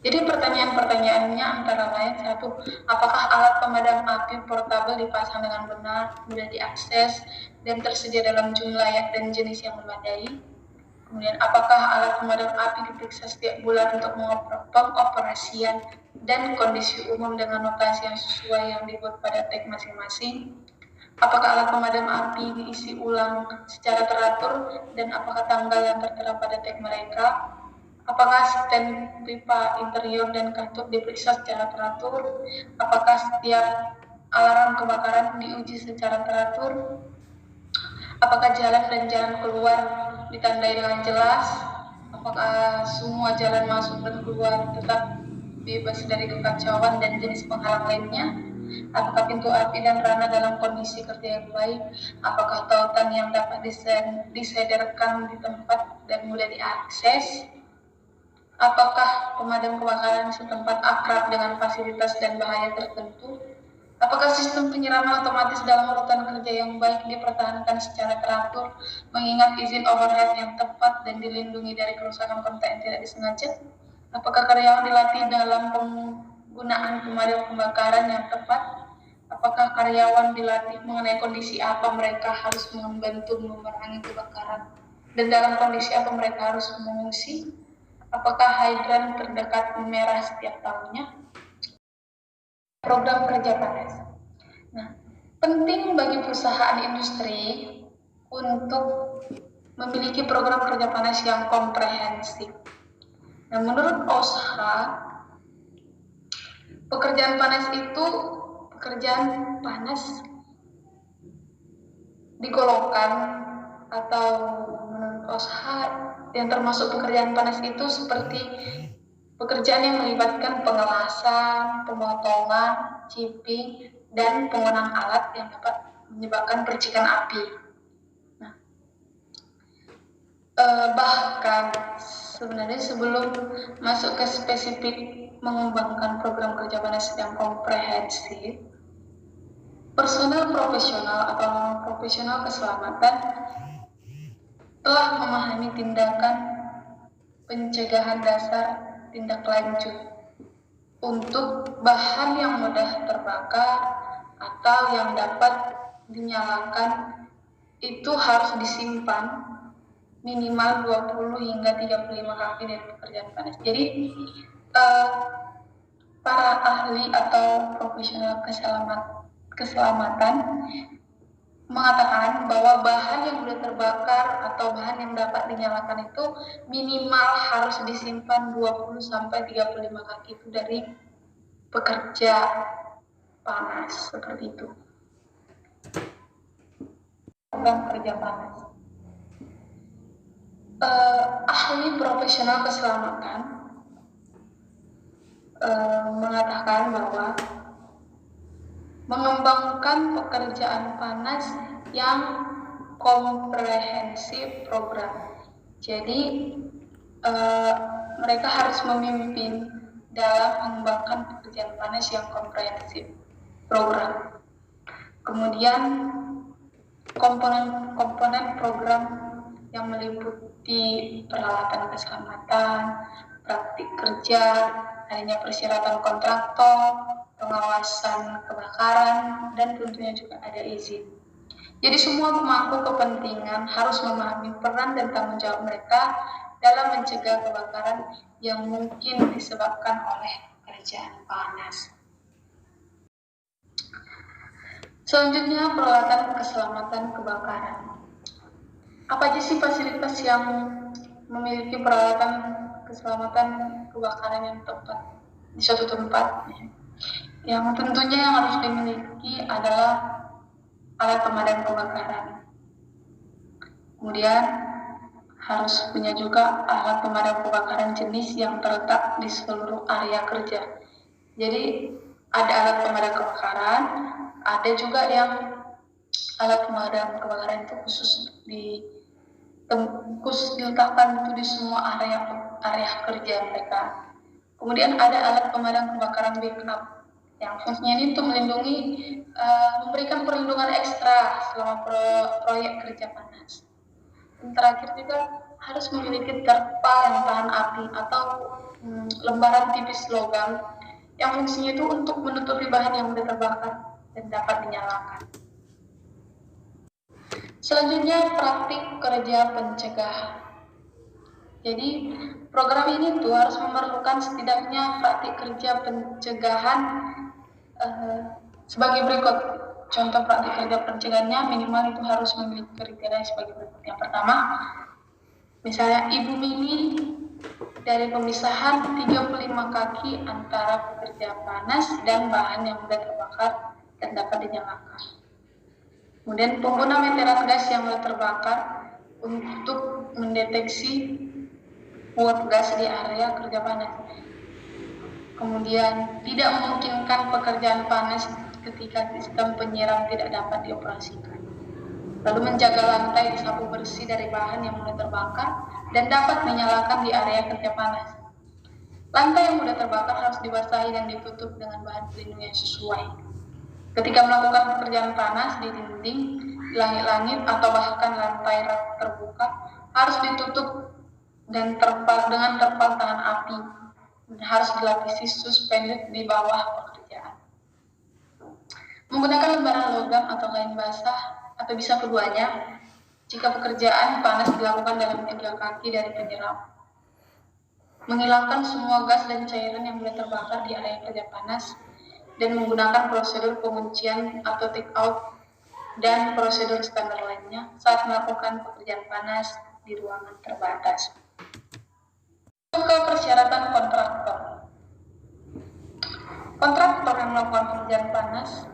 Jadi pertanyaan-pertanyaannya antara lain, satu, apakah alat pemadam api portabel dipasang dengan benar, mudah diakses, dan tersedia dalam jumlah layak dan jenis yang memadai? Kemudian, apakah alat pemadam api diperiksa setiap bulan untuk pengoperasian dan kondisi umum dengan lokasi yang sesuai yang dibuat pada tag masing-masing? Apakah alat pemadam api diisi ulang secara teratur dan apakah tanggal yang tertera pada tag mereka? Apakah stand pipa interior dan katup diperiksa secara teratur? Apakah setiap alarm kebakaran diuji secara teratur? Apakah jalan dan jalan keluar ditandai dengan jelas? Apakah semua jalan masuk dan keluar tetap bebas dari kekacauan dan jenis penghalang lainnya? Apakah pintu api dan rana dalam kondisi kerja yang baik? Apakah tautan yang dapat disederkan di tempat dan mudah diakses? Apakah pemadam kebakaran setempat akrab dengan fasilitas dan bahaya tertentu? Apakah sistem penyiraman otomatis dalam urutan kerja yang baik dipertahankan secara teratur, mengingat izin overhead yang tepat dan dilindungi dari kerusakan kontak yang tidak disengaja? Apakah karyawan dilatih dalam penggunaan pemadam kebakaran yang tepat? Apakah karyawan dilatih mengenai kondisi apa mereka harus membantu memerangi kebakaran? Dan dalam kondisi apa mereka harus mengungsi? Apakah hidran terdekat merah setiap tahunnya? Program kerja panas. Nah, penting bagi perusahaan industri untuk memiliki program kerja panas yang komprehensif. Nah, menurut OSHA, pekerjaan panas digolongkan atau menurut OSHA yang termasuk pekerjaan panas itu seperti pekerjaan yang melibatkan pengelasan, pemotongan, chipping, dan penggunaan alat yang dapat menyebabkan percikan api. Nah, bahkan sebenarnya sebelum masuk ke spesifik mengembangkan program kerja panas yang komprehensif, personel profesional atau profesional keselamatan telah memahami tindakan pencegahan dasar tindak lanjut untuk bahan yang mudah terbakar atau yang dapat dinyalakan itu harus disimpan minimal 20 hingga 35 kaki dari pekerjaan panas. Jadi para ahli atau profesional keselamatan mengatakan bahwa bahan yang sudah terbakar atau bahan yang dapat dinyalakan itu minimal harus disimpan 20 sampai 35 kaki itu dari pekerja panas, seperti itu. Program kerja panas. Ahli profesional keselamatan mengatakan bahwa mengembangkan pekerjaan panas yang komprehensif program. Jadi mereka harus memimpin dalam mengembangkan pekerjaan panas yang komprehensif program. Kemudian komponen program yang meliputi peralatan keselamatan, praktik kerja, adanya persyaratan kontraktor, pengawasan kebakaran, dan tentunya juga ada izin. Jadi semua pemangku kepentingan harus memahami peran dan tanggung jawab mereka dalam mencegah kebakaran yang mungkin disebabkan oleh pekerjaan panas. Selanjutnya, peralatan keselamatan kebakaran. Apa aja sih fasilitas yang memiliki peralatan keselamatan kebakaran yang tepat di suatu tempat? Yang tentunya yang harus dimiliki adalah alat pemadam kebakaran. Kemudian harus punya juga alat pemadam kebakaran jenis yang terletak di seluruh area kerja. Jadi ada alat pemadam kebakaran, ada juga yang alat pemadam kebakaran itu khusus diletakkan itu di semua area kerja mereka. Kemudian ada alat pemadam kebakaran backup yang fungsinya ini untuk melindungi, memberikan perlindungan ekstra selama proyek kerja panas. Dan terakhir juga harus memiliki terpal yang tahan api atau lembaran tipis logam yang fungsinya itu untuk menutupi bahan yang mudah terbakar dan dapat dinyalakan. Selanjutnya praktik kerja pencegahan. Jadi program ini tuh harus memerlukan setidaknya praktik kerja pencegahan sebagai berikut. Contoh praktik kerja pencegahannya minimal itu harus memiliki kriteria sebagai berikut. Yang pertama, misalnya Ibu Mini dari pemisahan 35 kaki antara pekerja panas dan bahan yang mudah terbakar dan dapat dinyalakan. Kemudian pengguna meteran gas yang mudah terbakar untuk mendeteksi uap gas di area kerja panas. Kemudian tidak memungkinkan pekerjaan panas ketika sistem penyiram tidak dapat dioperasikan. Lalu menjaga lantai disapu bersih dari bahan yang mudah terbakar dan dapat menyalakan di area kerja panas. Lantai yang mudah terbakar harus dibasahi dan ditutup dengan bahan pelindung yang sesuai. Ketika melakukan pekerjaan panas di dinding, langit-langit atau bahkan lantai terbuka harus ditutup dan dengan terpal tahan api dan harus dilapisi suspended di bawah pekerjaan. Menggunakan lembaran logam atau kain basah atau bisa keduanya jika pekerjaan panas dilakukan dalam 3 kaki dari penyeram. Menghilangkan semua gas dan cairan yang mudah terbakar di area kerja panas dan menggunakan prosedur penguncian atau take out dan prosedur standar lainnya saat melakukan pekerjaan panas di ruangan terbatas. Ke persyaratan kontraktor. Kontraktor yang melakukan pekerjaan panas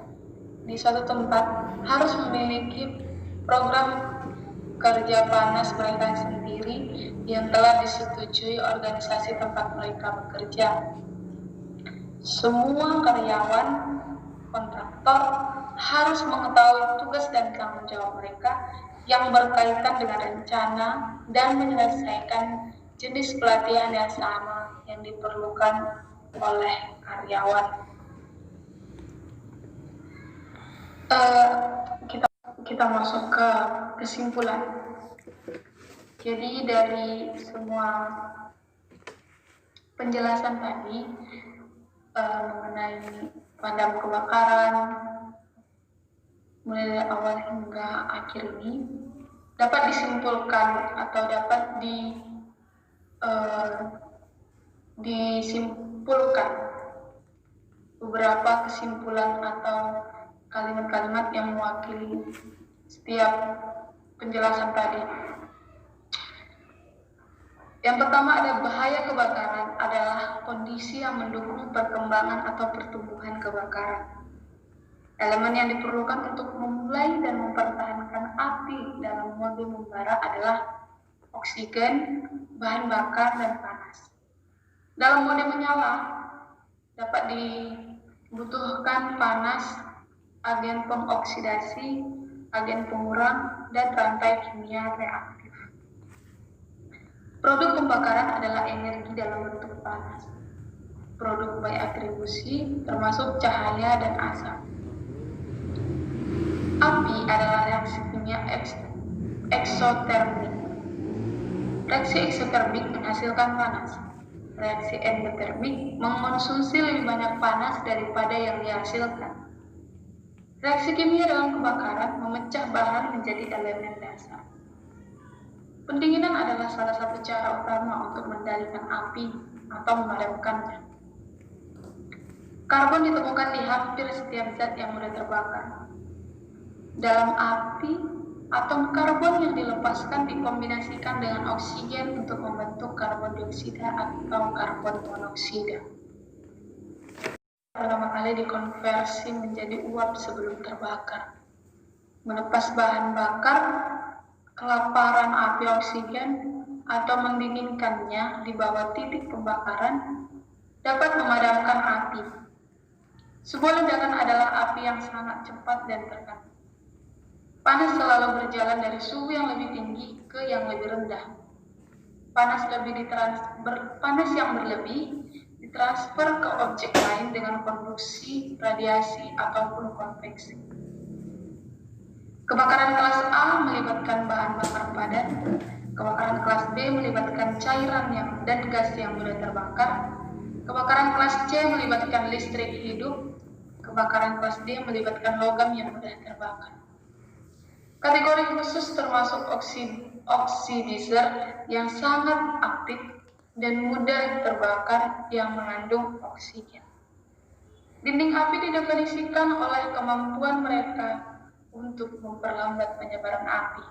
di suatu tempat harus memiliki program kerja panas mereka sendiri yang telah disetujui organisasi tempat mereka bekerja. Semua karyawan kontraktor harus mengetahui tugas dan tanggung jawab mereka yang berkaitan dengan rencana dan menyelesaikan jenis pelatihan yang sama yang diperlukan oleh karyawan. Kita masuk ke kesimpulan. Jadi dari semua penjelasan tadi mengenai pemadam kebakaran mulai dari awal hingga akhir ini dapat disimpulkan atau dapat disimpulkan beberapa kesimpulan atau kalimat-kalimat yang mewakili setiap penjelasan tadi. Yang pertama ada bahaya kebakaran adalah kondisi yang mendukung perkembangan atau pertumbuhan kebakaran. Elemen yang diperlukan untuk memulai dan mempertahankan api dalam mode membara adalah oksigen, bahan bakar, dan panas. Dalam mode menyala dapat dibutuhkan panas, agen pengoksidasi, agen pengurang, dan rantai kimia reaktif. Produk pembakaran adalah energi dalam bentuk panas. Produk by atribusi termasuk cahaya dan asap. Api adalah reaksi kimia eksotermik. Reaksi eksotermik menghasilkan panas. Reaksi endotermik mengkonsumsi lebih banyak panas daripada yang dihasilkan. Reaksi kimia dalam kebakaran memecah bahan menjadi elemen dasar. Pendinginan adalah salah satu cara utama untuk mengendalikan api atau memadamkannya. Karbon ditemukan di hampir setiap zat yang mudah terbakar. Dalam api, atom karbon yang dilepaskan dikombinasikan dengan oksigen untuk membentuk karbon dioksida atau karbon monoksida. Pertama kali dikonversi menjadi uap sebelum terbakar. Melepas bahan bakar, kelaparan api oksigen atau mendinginkannya di bawah titik pembakaran dapat memadamkan api. Sebuah ledakan adalah api yang sangat cepat dan terkendali. Panas selalu berjalan dari suhu yang lebih tinggi ke yang lebih rendah. Panas yang berlebih ditransfer ke objek lain dengan konduksi, radiasi, ataupun konveksi. Kebakaran kelas A melibatkan bahan bakar padat, kebakaran kelas B melibatkan cairan dan gas yang mudah terbakar, kebakaran kelas C melibatkan listrik hidup, kebakaran kelas D melibatkan logam yang mudah terbakar. Kategori khusus termasuk oxidizer yang sangat aktif dan mudah terbakar yang mengandung oksigen. Dinding api didefinisikan oleh kemampuan mereka untuk memperlambat penyebaran api.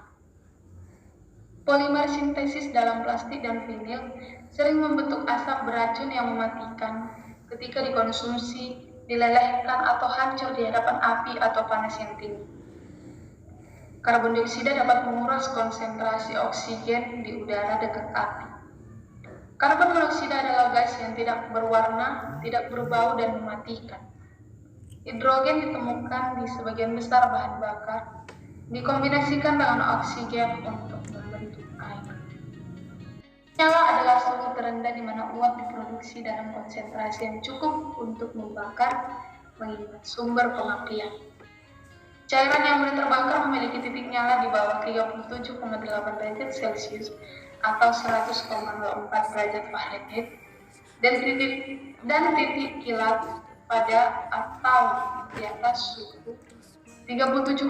Polimer sintesis dalam plastik dan vinil sering membentuk asap beracun yang mematikan ketika dikonsumsi, dilelehkan atau hancur di hadapan api atau panas yang tinggi. Karbon dioksida dapat menguras konsentrasi oksigen di udara dekat api. Karbon monoksida adalah gas yang tidak berwarna, tidak berbau, dan mematikan. Hidrogen ditemukan di sebagian besar bahan bakar, dikombinasikan dengan oksigen untuk membentuk air. Nyala adalah suhu terendah di mana uap diproduksi dalam konsentrasi yang cukup untuk membakar mengingat sumber pengapian. Cairan yang mudah terbakar memiliki titik nyala di bawah 37,8 derajat Celcius atau 100,04 derajat Fahrenheit dan titik kilat pada atau di atas suhu 37,8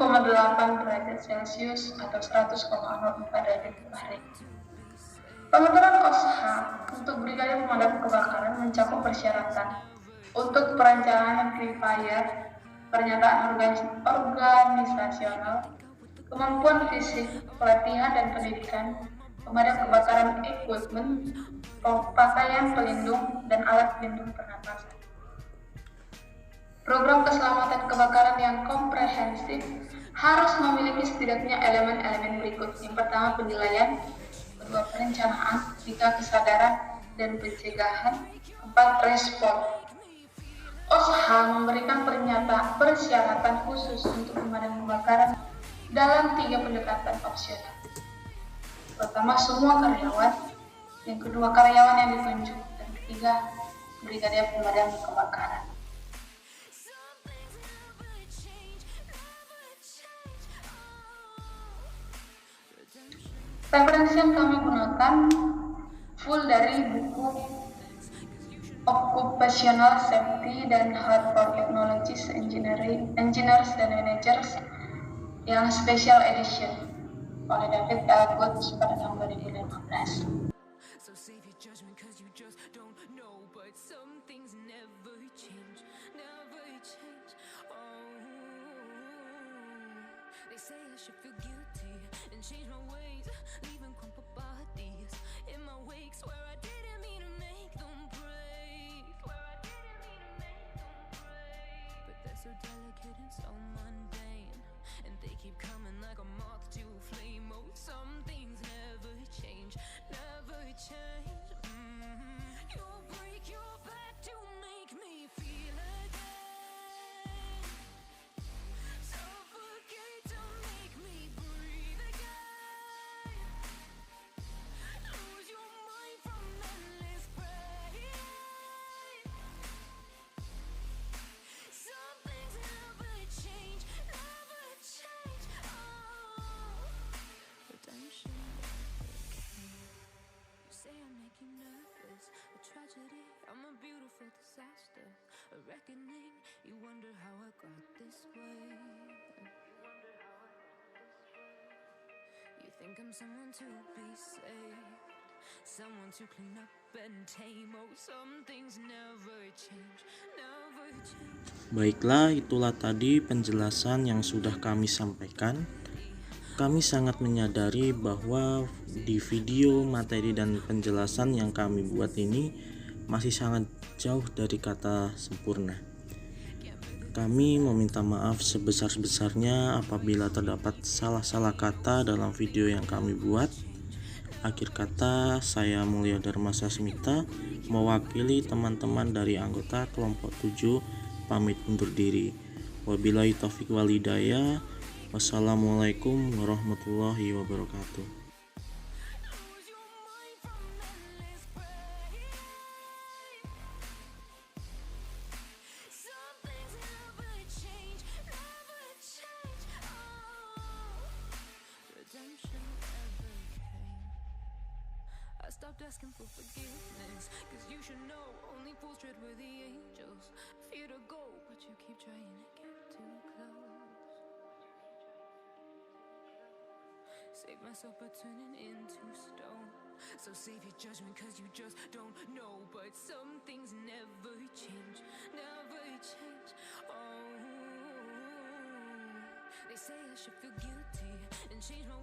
derajat Celcius atau 100,04 derajat Fahrenheit. Pengaturan OSHA untuk Brigade Pemadam Kebakaran mencakup persyaratan untuk perencanaan classifier, pernyataan organisasional, kemampuan fisik, pelatihan dan pendidikan, pemadam kebakaran equipment, pakaian pelindung, dan alat pelindung pernapasan. Program keselamatan kebakaran yang komprehensif harus memiliki setidaknya elemen-elemen berikut. Yang pertama, penilaian, kedua, perencanaan, ketiga, kesadaran dan pencegahan, keempat, respon. OSHA memberikan persyaratan khusus untuk pemadam kebakaran dalam 3 pendekatan opsional. Pertama, semua karyawan, yang kedua, karyawan yang ditunjuk, dan ketiga, brigade pemadam kebakaran. Referensi yang kami gunakan full dari buku Occupational Safety dan Harvard Technologies Engineers and Managers yang Special Edition oleh David L. Goods pada tahun 2015. So delicate and so mundane, and they keep coming like a moth to a flame. Oh, some things never change, never change. You break your back to make me feel again, suffocate to make me breathe again, lose your mind from endless pain. Tragedy, I'm a beautiful disaster, a reckoning. You wonder how I got this way. You think I'm someone to be saved, someone to clean up and tame. Oh, some things never change, never change. Baiklah, itulah tadi penjelasan yang sudah kami sampaikan. Kami sangat menyadari bahwa di video, materi, dan penjelasan yang kami buat ini masih sangat jauh dari kata sempurna. Kami meminta maaf sebesar-besarnya apabila terdapat salah-salah kata dalam video yang kami buat. Akhir kata, saya Mulya Dharma Sasmita mewakili teman-teman dari anggota kelompok 7 pamit undur diri. Wabillahi taufiq wal hidayah. Wassalamualaikum warahmatullahi wabarakatuh. Some things never change, never change. Redemption never came. I stopped asking for forgiveness, cause you should know only fools tread where the angels fear to go, but you keep trying to get too close. Save myself by turning into stone. So save your judgment cause you just don't know. But some things never change, never change. Oh, they say I should feel guilty and change my